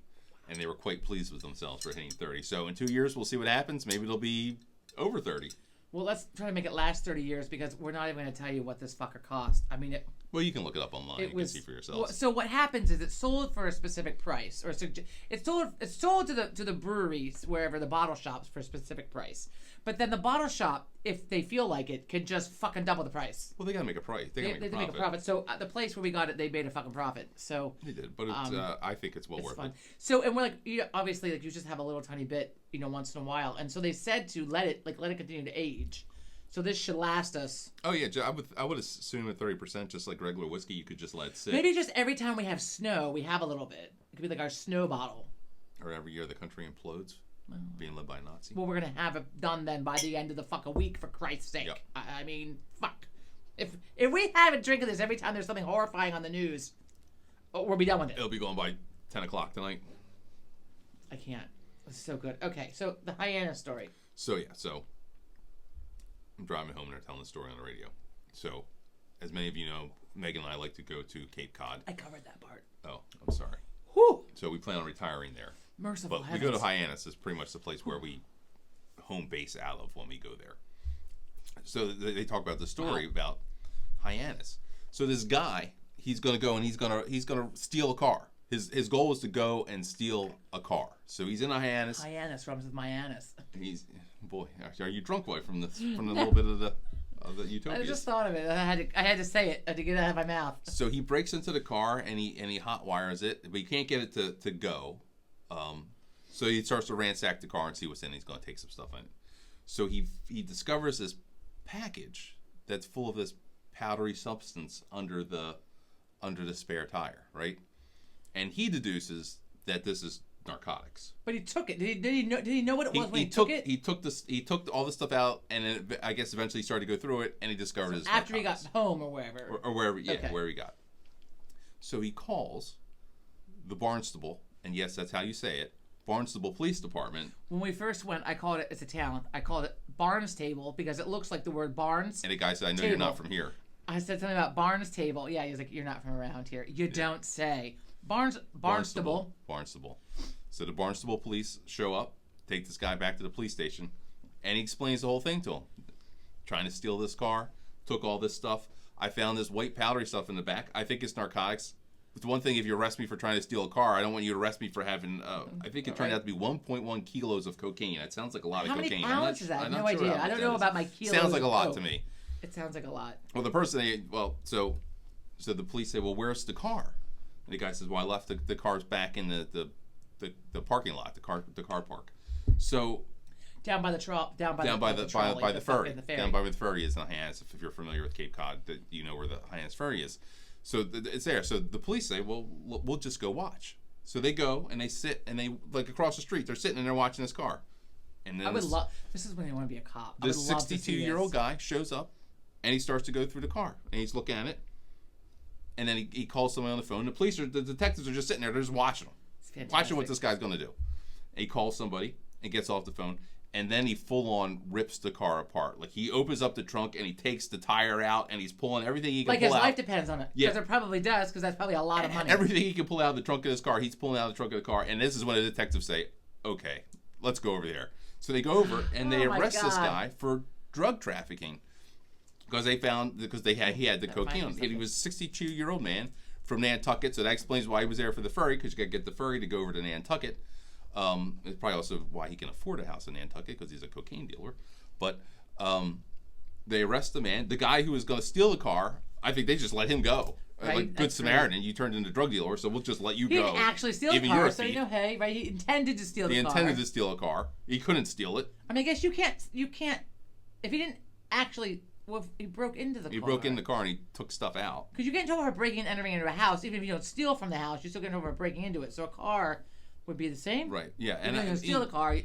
and they were quite pleased with themselves for hitting 30. So in 2 years, we'll see what happens. Maybe it'll be over 30. Well, let's try to make it last 30 years because we're not even going to tell you what this fucker cost. I mean, well, you can look it up online. You can see for yourselves. Well, so what happens is it's sold for a specific price, or it's sold to the breweries wherever the bottle shops for a specific price. But then the bottle shop, if they feel like it, can just fucking double the price. Well, they gotta make a price. They gotta make a profit. So the place where we got it, they made a fucking profit. So they did, but I think it's worth fun. it. So and we're like, obviously, like you just have a little tiny bit, once in a while, and so they said to let it continue to age. So this should last us. Oh yeah, I would assume at 30%, just like regular whiskey, you could just let it sit. Maybe just every time we have snow, we have a little bit. It could be like our snow bottle. Or every year the country implodes, being led by a Nazi. Well, we're gonna have it done then by the end of the fucking week, for Christ's sake. Yep. I mean, fuck. If we haven't drinking this every time there's something horrifying on the news, we'll be done with it. It'll be going by 10 o'clock tonight. I can't. It's so good. Okay, so the Hyannis story. So I'm driving home and they're telling the story on the radio. So, as many of you know, Megan and I like to go to Cape Cod. I covered that part. Oh, I'm sorry. Whew. So we plan on retiring there. Merciful But heavens. we go to Hyannis. It's pretty much the place where we home base out of when we go there. So they talk about the story about Hyannis. So this guy, he's going to go and he's going to steal a car. His goal is to go and steal a car. So he's in a Hyannis. Hyannis rhymes with my anus. Boy, are you drunk, boy, from the little bit of the Utopias? I just thought of it. I had to say it. I had to get it out of my mouth. So he breaks into the car and he hot wires it, but he can't get it to go. So he starts to ransack the car and see what's in it. He's going to take some stuff in it. So he discovers this package that's full of this powdery substance under the spare tire, right? And he deduces that this is narcotics. But he took it. Did he know what it was when he took it? He took all the stuff out, and then I guess eventually he started to go through it, and he discovered his after narcotics. He got home or wherever. Or wherever, yeah, okay. Where he got. So he calls the Barnstable, and yes, that's how you say it, Barnstable Police Department. When we first went, I called it, it's a talent, I called it Barnes Table because it looks like the word Barnes. And the guy said, I know you're not from here. I said something about Barnes Table. Yeah, he's like, you're not from around here. You don't say. Barnstable. So the Barnstable police show up, take this guy back to the police station, and he explains the whole thing to him. Trying to steal this car, took all this stuff. I found this white powdery stuff in the back. I think it's narcotics. It's one thing if you arrest me for trying to steal a car. I don't want you to arrest me for having, I think it turned out to be 1.1 kilos of cocaine. That sounds like a lot of cocaine. How many pounds is that? I have no idea. I don't know about my kilos. Sounds like a lot to me. It sounds like a lot. Well, the person, so the police say, well, where's the car? And the guy says, well, I left the cars back in the parking lot, the car park. So down by the ferry. Down by where the ferry is in Hyannis. If you're familiar with Cape Cod, you know where the Hyannis ferry is. So it's there. So the police say, well, we'll just go watch. So they go and they sit and they like across the street. They're sitting and they're watching this car. And then this is when you want to be a cop. This 62-year-old guy shows up and he starts to go through the car and he's looking at it. And then he calls someone on the phone. The detectives are just sitting there. They're just watching him, watching what this guy's going to do. And he calls somebody and gets off the phone. And then he full-on rips the car apart. Like, he opens up the trunk and he takes the tire out and he's pulling everything he can pull out. Like his life depends on it. Yeah. Because it probably does, because that's probably a lot of money. Everything he can pull out of the trunk of his car, he's pulling out of the trunk of the car. And this is when the detectives say, okay, let's go over there. So they go over and they arrest this guy for drug trafficking. Because he had the cocaine. And he was a 62-year-old man from Nantucket. So that explains why he was there for the ferry, because you got to get the ferry to go over to Nantucket. It's probably also why he can afford a house in Nantucket, because he's a cocaine dealer. But they arrest the man. The guy who was going to steal the car, I think they just let him go. Right? Like Good Samaritan, you turned into a drug dealer, so we'll just let you go. He didn't actually steal the car, so hey, right? He intended to steal the car. He intended to steal a car. He couldn't steal it. I mean, I guess you can't, if he didn't actually, well, he broke into the car. He broke in the car and he took stuff out. Because you get in trouble for breaking and entering into a house, even if you don't steal from the house, you still get in trouble for breaking into it. So a car would be the same. Right, yeah. And if you steal the car.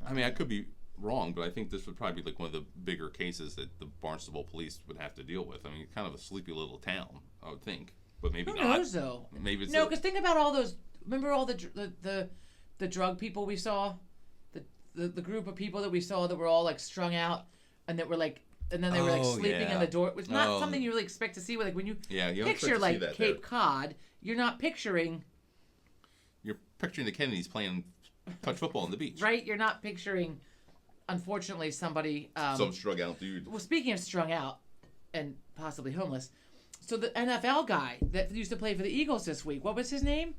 I mean, I could be wrong, but I think this would probably be like one of the bigger cases that the Barnstable police would have to deal with. I mean, kind of a sleepy little town, I would think. But maybe not. Who knows, though? Maybe it's no, because think about all those. Remember all the drug people we saw, the group of people that we saw that were all like strung out, and that were like, and then they were like sleeping in the door. It was not something you really expect to see. Like when you picture like Cape Cod, you're not picturing. You're picturing the Kennedys playing touch football on the beach, right? You're not picturing, unfortunately, somebody. Some strung out dude. Well, speaking of strung out, and possibly homeless. So the NFL guy that used to play for the Eagles this week, what was his name?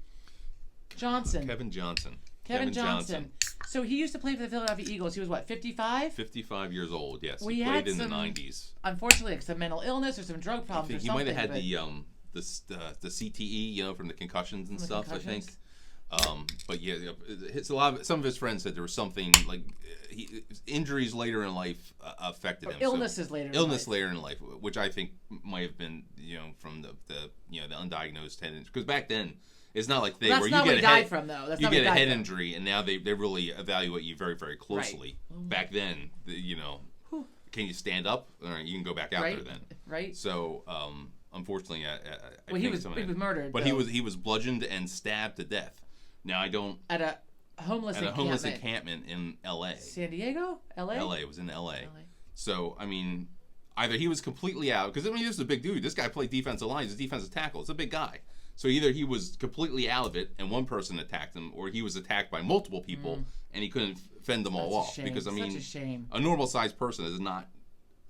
Johnson. Kevin Johnson. Kevin Johnson. So he used to play for the Philadelphia Eagles. He was what, 55? 55 years old, yes. He played in the 90s. Unfortunately, like some mental illness or some drug problems or something. He might have had the CTE, from the concussions and stuff, I think. But yeah, it's some of his friends said there was something like injuries later in life affected him. Illnesses later in life, which I think might have been from the undiagnosed head injury. Because back then, it's not like you get a head injury and now they really evaluate you very, very closely. Right. Back then, can you stand up? All right, you can go back out there then. Right. So unfortunately, he was murdered. But he was bludgeoned and stabbed to death. Now I don't. At a homeless encampment in L.A. San Diego? L.A.? L.A. It was in L.A. So, I mean, either he was completely out, because, this is a big dude. This guy played defensive line. He's a defensive tackle. It's a big guy. So either he was completely out of it and one person attacked him, or he was attacked by multiple people and he couldn't fend them all off. Because, a normal-sized person is not,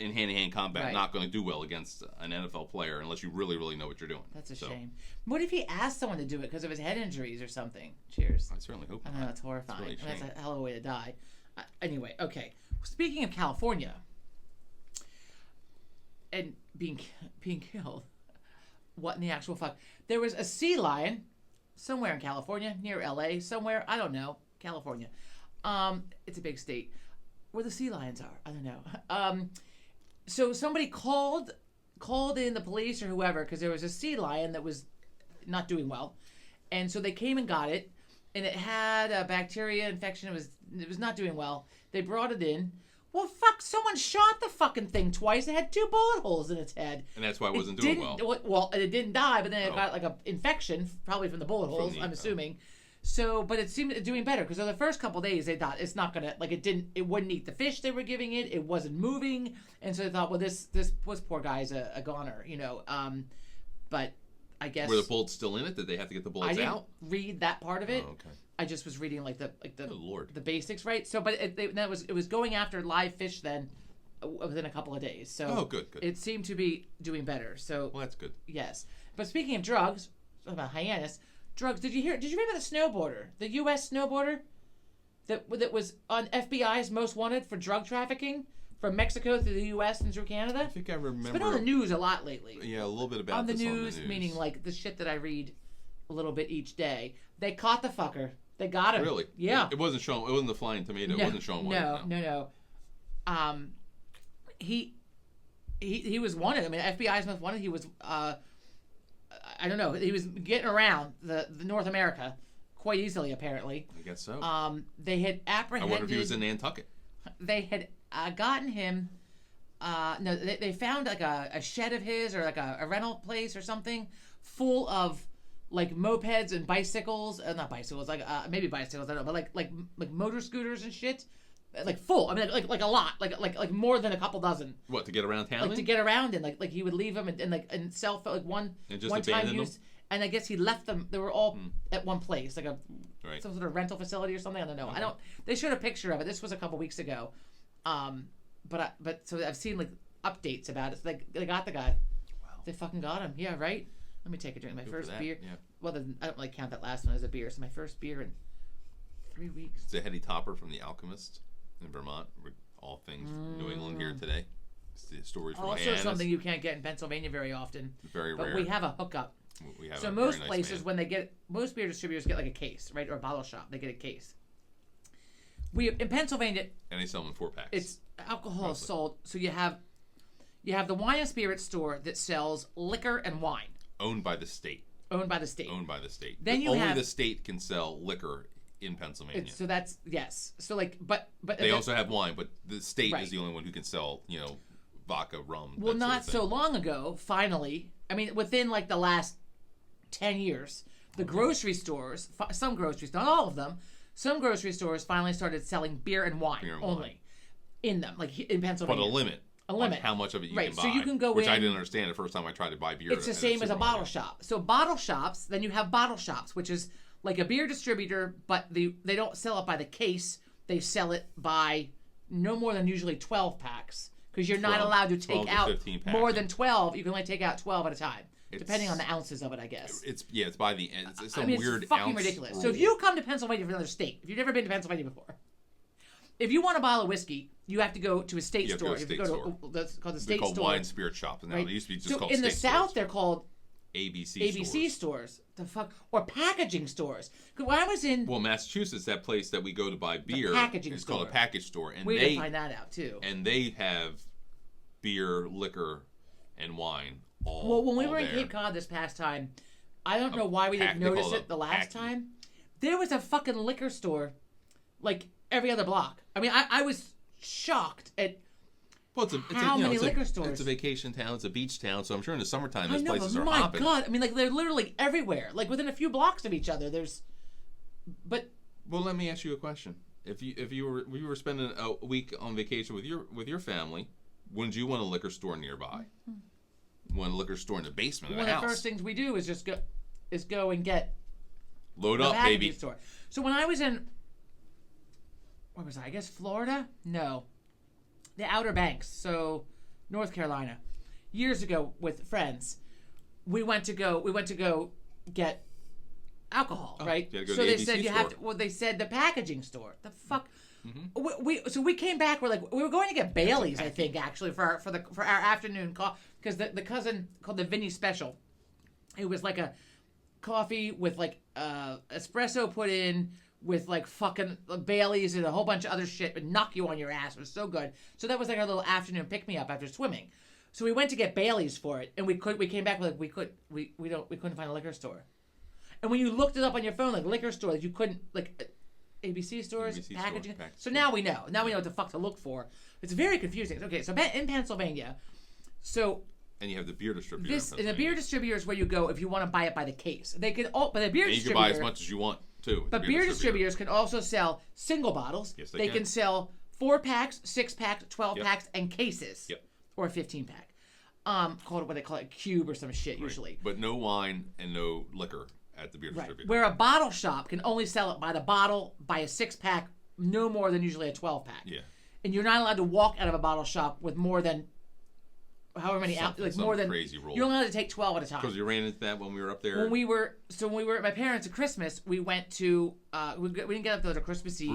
in hand-to-hand combat, not going to do well against an NFL player unless you really, really know what you're doing. That's a shame. What if he asked someone to do it because of his head injuries or something? Cheers. I certainly hope not. I know, that's horrifying. That's a hell of a way to die. Anyway, okay. Speaking of California and being killed, what in the actual fuck? There was a sea lion somewhere in California, near LA, somewhere, I don't know, California. It's a big state. Where the sea lions are, I don't know. So somebody called in the police or whoever because there was a sea lion that was not doing well, and so they came and got it, and it had a bacteria infection. It was not doing well. They brought it in. Well, fuck! Someone shot the fucking thing twice. It had 2 bullet holes in its head, and that's why it wasn't doing well. Well, it didn't die, but then it got like an infection, probably from the bullet holes. I'm assuming. So, but it seemed doing better because the first couple of days they thought it's not gonna it wouldn't eat the fish they were giving it. It wasn't moving, and so they thought, well, this was poor guy's a goner, you know. But I guess were the bullets still in it? Did they have to get the bullets out? I didn't read that part of it. Oh, okay. I just was reading the oh, Lord. The basics, right? So, but it was going after live fish then within a couple of days. So, good. It seemed to be doing better. So, well, that's good. Yes, but speaking of drugs, about hyannis. Drugs. Did you read about the snowboarder, the U.S. snowboarder, that was on FBI's most wanted for drug trafficking from Mexico through the U.S. and through Canada? I think I remember. It's been on the news a lot lately. Yeah, a little bit about on the this news, on the news. Meaning like the shit that I read a little bit each day. They caught the fucker. They got him. Really? Yeah. It wasn't shown. It wasn't the flying tomato. No, It wasn't shown. No. He was wanted. I mean, FBI's most wanted. He was. I don't know. He was getting around the North America quite easily, apparently. I guess so. They had apprehended. I wonder if he was in Nantucket. They had gotten him. No, they found like a shed of his or like a rental place or something full of like mopeds and bicycles. Not bicycles, like maybe bicycles. I don't know, but like motor scooters and shit. Like full. I mean, like a lot. Like more than a couple dozen. What, to get around town? Like to get around in. Like he would leave them and sell for like one time use. And I guess he left them. They were all at one place, like some sort of rental facility or something. I don't know. Okay. They showed a picture of it. This was a couple weeks ago. But so I've seen like updates about it. So they got the guy. Wow. They fucking got him. Yeah, right. Let me take a drink. My first beer. Yeah. Well, then I don't really count that last one as a beer. So my first beer in 3 weeks. It's a heady topper from The Alchemist in Vermont. All things New England here today. It's the stories from also Hyannis. Something you can't get in Pennsylvania very often. Very rare. But we have a hookup. We have so a most very nice places man. most beer distributors get like a case, right, or a bottle shop. They get a case. In Pennsylvania, and they sell them in 4-packs. It's alcohol is sold. So you have the wine and spirit store that sells liquor and wine. Owned by the state. Owned by the state. Then only the state can sell liquor in Pennsylvania. So that's yes. So like, but they also have wine, but the state is the only one who can sell, vodka, rum. Well, not so long ago. Finally, I mean, within like the last 10 years, the grocery stores, some groceries, not all of them, some grocery stores finally started selling beer and wine only in them, like in Pennsylvania. But a limit. On how much of it you can buy. So you can go which in. I didn't understand the first time I tried to buy beer. It's the same as a bottle shop. So bottle shops, then you have bottle shops, which is like a beer distributor, but they don't sell it by the case. They sell it by no more than usually 12 packs because you're not allowed to take out more than 12. You can only take out 12 at a time. Depending on the ounces of it, I guess. It's by the end. It's some weird it's fucking ounce ridiculous. rule. So if you come to Pennsylvania from another state, if you've never been to Pennsylvania before, if you want a bottle of whiskey, you have to go to a state store. You have to go to that's called the state store. They're called wine spirit shops. Now they used to be just called in state the South, stores. they're called ABC stores. The fuck, or packaging stores. Because when I was in Massachusetts, that place that we go to buy beer, it's called a package store, and we did find that out too. And they have beer, liquor, and wine. When we were in Cape Cod this past time, I don't know why we didn't notice it the last time. There was a fucking liquor store, like every other block. I mean, I was shocked at how many liquor stores. It's a vacation town. It's a beach town. So I'm sure in the summertime those places are My hopping. God, I mean, like they're literally everywhere. Like within a few blocks of each other. Well, let me ask you a question. If you were spending a week on vacation with your family, wouldn't you want a liquor store nearby? Want a liquor store in the basement of the house? One of the first things we do is just go and get load up, baby. Store. So when I was in, where was I? I guess Florida? No, the Outer Banks. So North Carolina. Years ago with friends, we went to go get alcohol, right? So they said you have to. Well, they said the packaging store. The fuck. Mm-hmm. We came back. We were going to get Bailey's, I think, actually for our afternoon call, because the cousin called the Vinny Special. It was like a coffee with like espresso put in with like fucking Baileys and a whole bunch of other shit and knock you on your ass. It was so good. So that was like our little afternoon pick me up after swimming. So we went to get Baileys for it, and we came back with like we couldn't find a liquor store. And when you looked it up on your phone, like liquor stores, you couldn't like ABC stores, packaging. So now we know. Now we know what the fuck to look for. It's very confusing. Okay, so in Pennsylvania, so. And you have the beer distributor. And the beer distributor is where you go if you want to buy it by the case. They can, but the beer distributor. You can buy as much as you want too. But beer distributors can also sell single bottles. Yes, they can sell 4-packs, 6-packs, 12-packs, and cases. Yep. Or a 15-pack. Called what they call it, cube or some shit usually. But no wine and no liquor at the beer distributor. Where a bottle shop can only sell it by the bottle, by a 6-pack, no more than usually a 12-pack. Yeah. And you're not allowed to walk out of a bottle shop with more than however many out, like more than crazy rule. You're only allowed to take 12 at a time. Because you ran into that when we were up there. When we were at my parents' at Christmas, we went to we didn't get up there to Christmas Eve.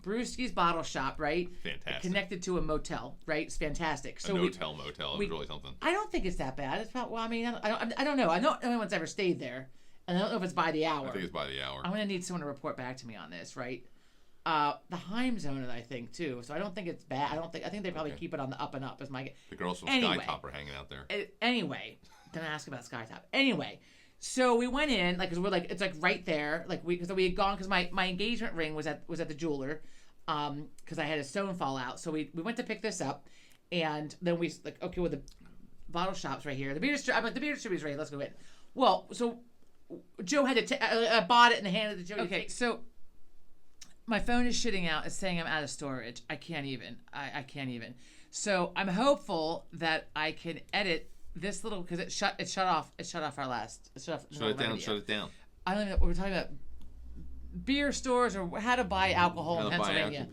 Brewski's bottle shop, right? Fantastic. Connected to a motel, right? It's fantastic. So motel. It was really something. I don't think it's that bad. It's not. Well, I mean, I don't know. I don't know anyone's ever stayed there, and I don't know if it's by the hour. I think it's by the hour. I'm gonna need someone to report back to me on this, right? The Heim zone, I think too. So I don't think it's bad. I think they probably keep it on the up and up. Is my the girls from Skytop are hanging out there. Anyway, gonna ask about Skytop. Anyway, so we went in like, cause we're like it's like right there, like we had gone because my engagement ring was at the jeweler, because I had a stone fall out. So we went to pick this up, and then we like okay, well the bottle shop's right here. The beer distributor's right here. Let's go in. Well, so Joe had to I bought it and handed it to Joe. Okay, so. My phone is shitting out. It's saying I'm out of storage. I can't even. I can't even. So I'm hopeful that I can edit this little because it shut off. It shut off our last. Shut it down. Shut it down. I don't even. We're talking about beer stores or how to buy alcohol in Pennsylvania.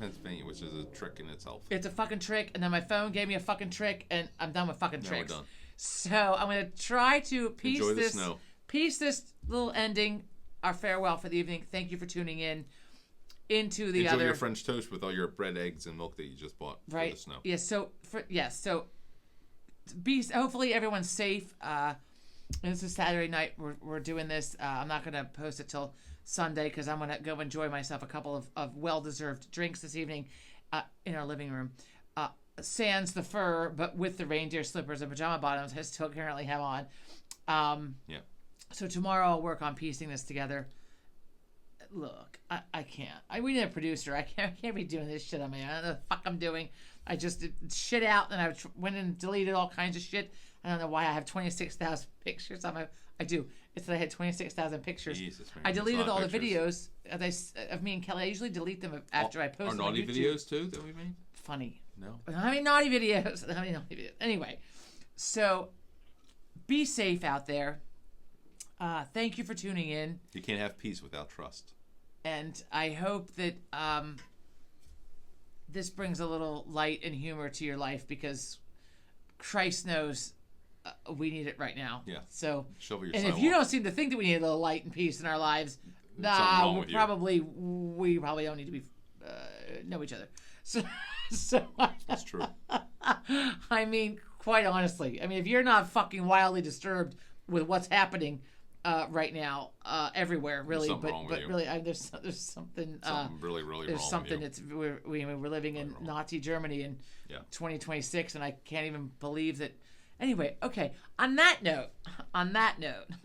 Which is a trick in itself. It's a fucking trick, and then my phone gave me a fucking trick, and I'm done with fucking tricks. We're done. So I'm gonna try to piece this little ending, our farewell for the evening. Thank you for tuning in. Into the Enjoy your French toast with all your bread, eggs, and milk that you just bought for the snow. Yes. So, hopefully everyone's safe. This is Saturday night. We're doing this. I'm not gonna post it till Sunday because I'm gonna go enjoy myself a couple of well-deserved drinks this evening, in our living room. Sans the fur, but with the reindeer slippers and pajama bottoms I still currently have on. So tomorrow I'll work on piecing this together. Look, I can't. We need a producer. I can't be doing this shit on my own. I don't know what the fuck I'm doing. I just did shit out, and I went and deleted all kinds of shit. I don't know why I have 26,000 pictures on my. I do. It's that I had 26,000 pictures. Jesus, man. I deleted all the videos of me and Kelly. I usually delete them after I post them. Are naughty videos too that we made? Funny. No. How many naughty videos? Anyway, so be safe out there. Thank you for tuning in. You can't have peace without trust. And I hope that this brings a little light and humor to your life because Christ knows we need it right now. Yeah. So, and if you don't seem to think that we need a little light and peace in our lives, we probably don't need to be know each other. So that's true. I mean, quite honestly, if you're not fucking wildly disturbed with what's happening right now, everywhere, really, but really, there's something really wrong. There's something that's we're living in Nazi Germany in 2026, and I can't even believe that. Anyway, okay. On that note,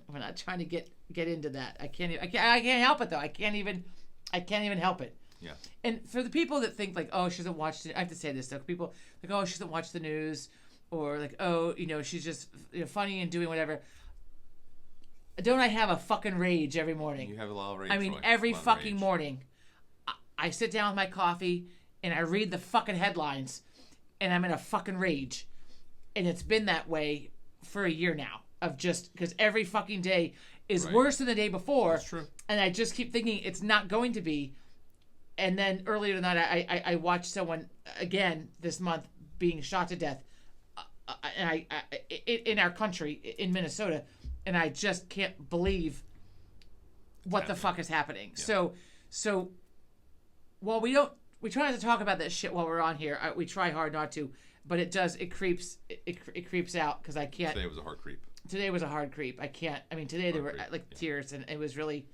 we're not trying to get into that. I can't help it though. I can't even help it. Yeah. And for the people that think like, oh, she doesn't watch I have to say this though. People like, oh, she doesn't watch the news, or like, oh, she's just funny and doing whatever. Don't I have a fucking rage every morning? You have a lot of rage. Every fucking morning, I sit down with my coffee and I read the fucking headlines, and I'm in a fucking rage, and it's been that way for a year now. Of just because every fucking day is worse than the day before. That's true. And I just keep thinking it's not going to be. And then earlier tonight, I watched someone again this month being shot to death, and in our country in Minnesota. And I just can't believe what the fuck is happening. Yeah. So while we try not to talk about that shit while we're on here. We try hard not to, but it creeps out because I can't. Today was a hard creep. I can't. Today there were tears, and it was really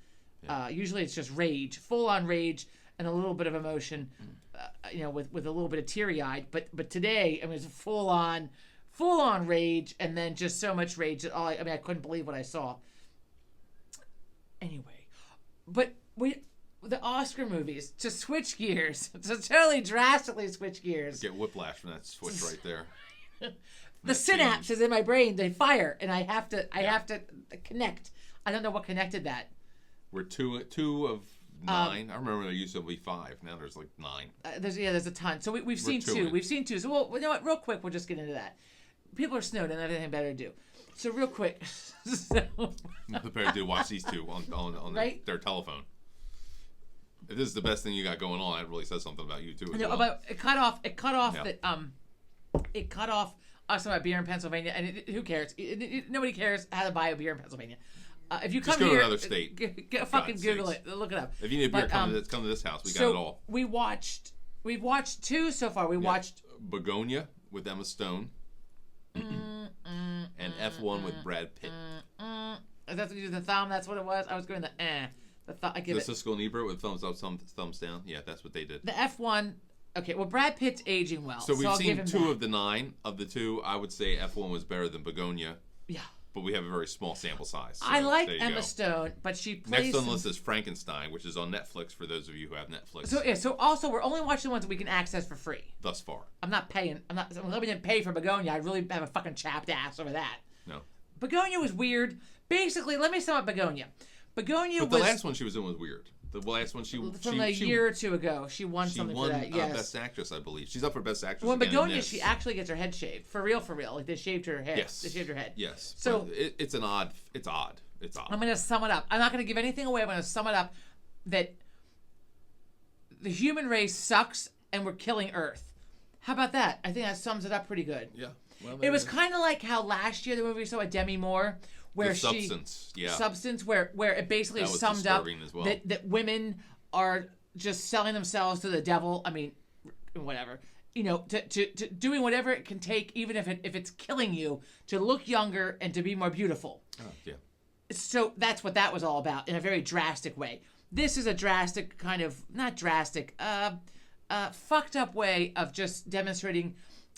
Yeah. Usually it's just rage, full on rage, and a little bit of emotion, with a little bit of teary eyed. But today, I mean, it's full on rage, and then just so much rage that I couldn't believe what I saw. Anyway, but the Oscar movies, to switch gears, to totally drastically switch gears. Get whiplash from that switch right there. The synapses in my brain, they fire, and I have to connect. I don't know what connected that. We're two of 9. I remember there used to be 5. Now there's like 9. There's a ton. So we've seen 2. We've seen 2. So you know what? Real quick, we'll just get into that. People are snowed and everything better to do. So real quick, Nothing better to do. Watch these two on right? their telephone. If this is the best thing you got going on, that really says something about you too. But it cut off us about beer in Pennsylvania, and who cares? Nobody cares how to buy a beer in Pennsylvania. If you come just go here, to another state. Fucking Google it. Look it up. If you need beer, come to this house. We got it all. We've watched 2 so far. We watched Begonia with Emma Stone and F1 with Brad Pitt. That's what you do the thumb. That's what it was. I was going the thumb. I give the Siskel and Ebert with thumbs up, thumbs down. Yeah, that's what they did. The F1. Okay, well, Brad Pitt's aging well. So we've I'll seen give him 2 that. of the 9. Of the 2, I would say F1 was better than Begonia. Yeah. But we have a very small sample size. So I like Emma Stone, but she plays... Next on the list is Frankenstein, which is on Netflix for those of you who have Netflix. So also, we're only watching the ones that we can access for free. Thus far. I'm not paying. If we didn't pay for Begonia, I'd really have a fucking chapped ass over that. No. Begonia was weird. Basically, let me sum up Begonia. But the last one she was in was weird. The last one from a year or 2 ago, she won something for that. Yes, Best Actress, I believe. She's up for Best Actress. Well, Begonia, she actually gets her head shaved for real. Like they shaved her head. Yes, they shaved her head. Yes. So it's odd. I'm going to sum it up. I'm not going to give anything away. I'm going to sum it up that the human race sucks and we're killing Earth. How about that? I think that sums it up pretty good. Yeah. Well, it was kind of like how last year the movie we saw with Demi Moore, where Substance, where it basically summed up well. that women are just selling themselves to the devil. I mean, whatever. To doing whatever it can take, even if it's killing you, to look younger and to be more beautiful. Oh, yeah. So that's what that was all about in a very drastic way. This is a drastic kind of, not drastic, fucked up way of just demonstrating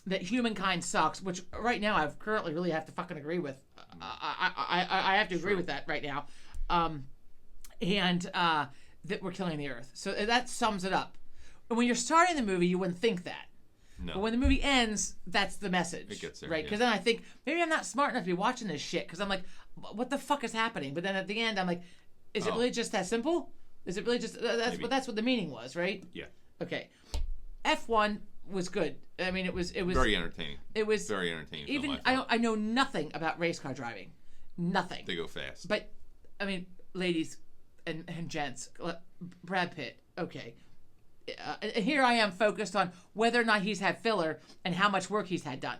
that humankind sucks, which right now I currently really have to fucking agree with. I have to agree with that right now. And that we're killing the Earth. So that sums it up. And when you're starting the movie, you wouldn't think that. No. But when the movie ends, that's the message. It gets there, right? Because then I think, maybe I'm not smart enough to be watching this shit, because I'm like, what the fuck is happening? But then at the end, I'm like, is it really just that simple? Is it really just, that's what the meaning was, right? Yeah. Okay. F1 was good. I mean, it was very entertaining. It was very entertaining. Even I know nothing about race car driving, nothing. They go fast. But I mean, ladies and gents, Brad Pitt. Okay, here I am focused on whether or not he's had filler and how much work he's had done.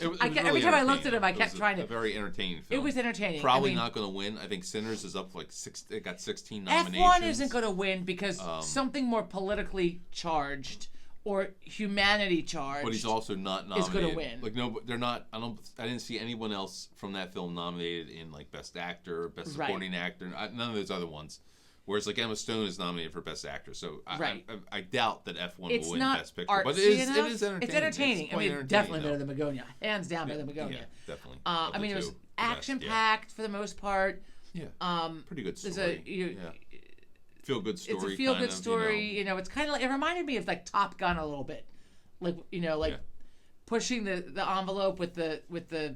Every time I looked at him, I kept trying to. A very entertaining film. It was entertaining. Probably not going to win. I think Sinners is up like 6. It got 16 nominations. F1 isn't going to win because something more politically charged or humanity charged. But he's also not nominated. Is going to win. Like no, they're not. I didn't see anyone else from that film nominated in like Best Actor, Best Supporting Actor. None of those other ones. Whereas like Emma Stone is nominated for Best Actress, so I doubt that F1 will win Best Picture. But it is entertaining. It's entertaining. I mean, definitely better than Begonia. Hands down better than Begonia. Yeah, definitely. I mean, it was action packed for the most part. Yeah. Pretty good story. Feel good story. It's a feel good story. It's kind of like, it reminded me of like Top Gun a little bit, pushing the envelope with the.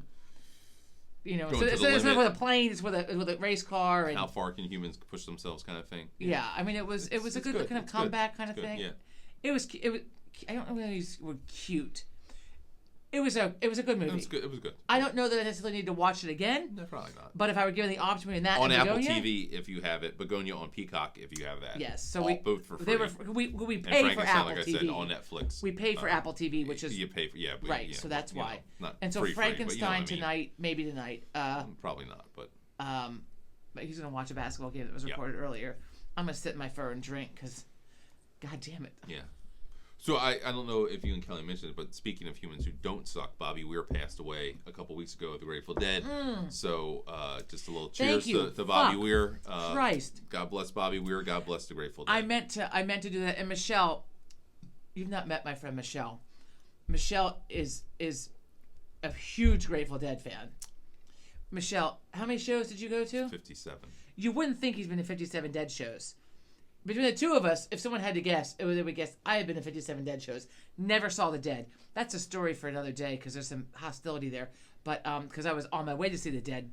So it's not with a plane, it's with a race car. And how far can humans push themselves, kind of thing. Yeah, I mean, it was a good kind of comeback kind of thing. Yeah. It was. I don't know whether these were cute. It was a good movie. It was good. I don't know that I necessarily need to watch it again. No, probably not. But if I were given the option between that on and Apple Begonia, TV, if you have it, Begonia on Peacock, if you have that. Yes, so both for free. We pay for Apple like TV. I said, on Netflix. We pay for Apple TV, which is you pay for right. So that's why. Not and so free, Frankenstein but tonight, maybe tonight. Probably not, but. But he's gonna watch a basketball game that was recorded earlier. I'm gonna sit in my fur and drink because, god damn it. Yeah. So I don't know if you and Kelly mentioned it, but speaking of humans who don't suck, Bobby Weir passed away a couple weeks ago with the Grateful Dead. So just a little cheers to Bobby Weir. Christ. God bless Bobby Weir. God bless the Grateful Dead. I meant to do that. And Michelle, you've not met my friend Michelle. Michelle is a huge Grateful Dead fan. Michelle, how many shows did you go to? 57. You wouldn't think he's been to 57 Dead shows. Between the two of us, if someone had to guess, it would guess I had been to 57 Dead shows. Never saw the Dead. That's a story for another day because there's some hostility there. But because I was on my way to see the Dead.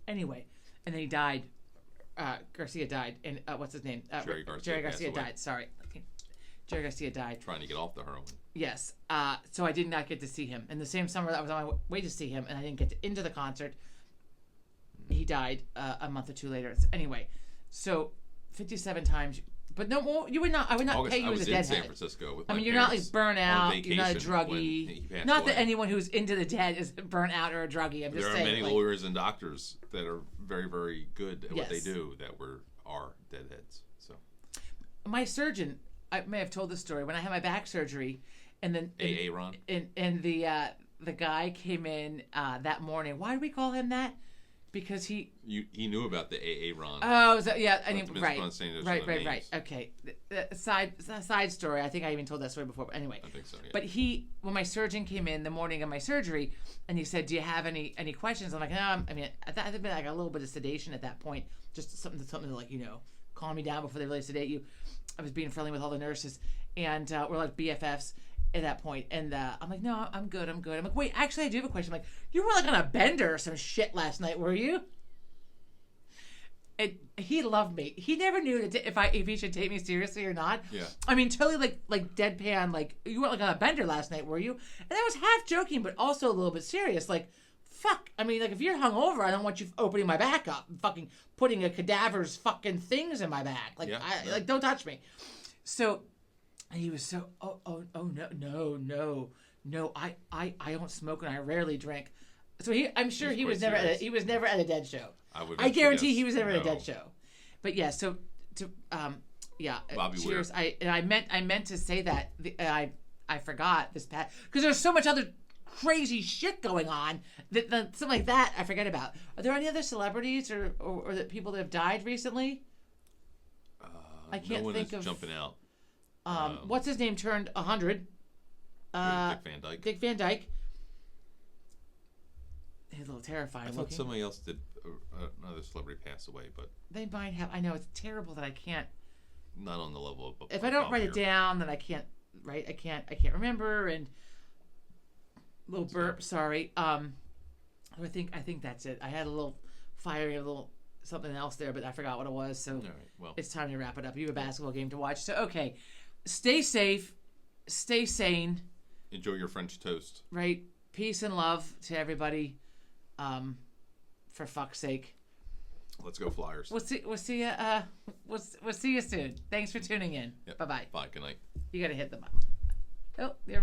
Anyway, and then he died. Garcia died. And what's his name? Jerry Garcia. Jerry Garcia died. Sorry. Jerry Garcia died. Trying to get off the heroin. Yes. So I did not get to see him. In the same summer that I was on my way to see him, and I didn't get into the concert. He died a month or two later. Anyway, so 57 times. But no, you would not. I would not pay you as a deadhead. I was in San Francisco with my you're not like burnt out. You're not a druggie. He passed not away. That anyone who's into the Dead is burnt out or a druggie. I'm just saying. There are many lawyers and doctors that are very, very good at what they do that are deadheads. So, my surgeon, I may have told this story when I had my back surgery, and then Ron, and the guy came in that morning. Why do we call him that? Because he knew about the Ron. Oh, yeah. I mean, right. Okay. Side story. I think I even told that story before. But anyway. I think so. Yeah. But when my surgeon came in the morning of my surgery, and he said, "Do you have any questions?" I'm like, "No." I mean, I thought I'd been like a little bit of sedation at that point, just something to like calm me down before they really sedate you. I was being friendly with all the nurses, and we're like BFFs at that point, and I'm like, "No, I'm good. I'm like, "Wait, actually, I do have a question." I'm like, "You were like on a bender or some shit last night, were you?" And he loved me. He never knew if he should take me seriously or not. Yeah. I mean, totally like deadpan. Like, "You weren't like on a bender last night, were you?" And I was half joking, but also a little bit serious. Like, fuck. I mean, like, if you're hungover, I don't want you opening my back up and fucking putting a cadaver's fucking things in my back. Like, like, don't touch me. So. And he was so, no, I don't smoke and I rarely drink. So I'm sure he was never at a Dead show. I guarantee he was never at a Dead show. But yeah, so Bobby cheers. Weir. I meant to say that I forgot this past because there's so much other crazy shit going on that something like that I forget about. Are there any other celebrities or that people that have died recently? I can't think of jumping out. What's his name turned 100? Dick Van Dyke. Dick Van Dyke. He's a little terrifying. I thought somebody else did. Another celebrity passed away, but they might have. I know it's terrible that I can't. Not on the level of. If I don't write it down, then I can't. Right? I can't remember. And little burp. Sorry. I think that's it. I had a little fiery, a little something else there, but I forgot what it was. So it's time to wrap it up. You have a basketball game to watch. So okay. Stay safe, stay sane. Enjoy your French toast. Right, peace and love to everybody. For fuck's sake. Let's go Flyers. We'll see you soon. Thanks for tuning in. Yep. Bye. Bye. Good night. You gotta hit them up. Oh, there we go.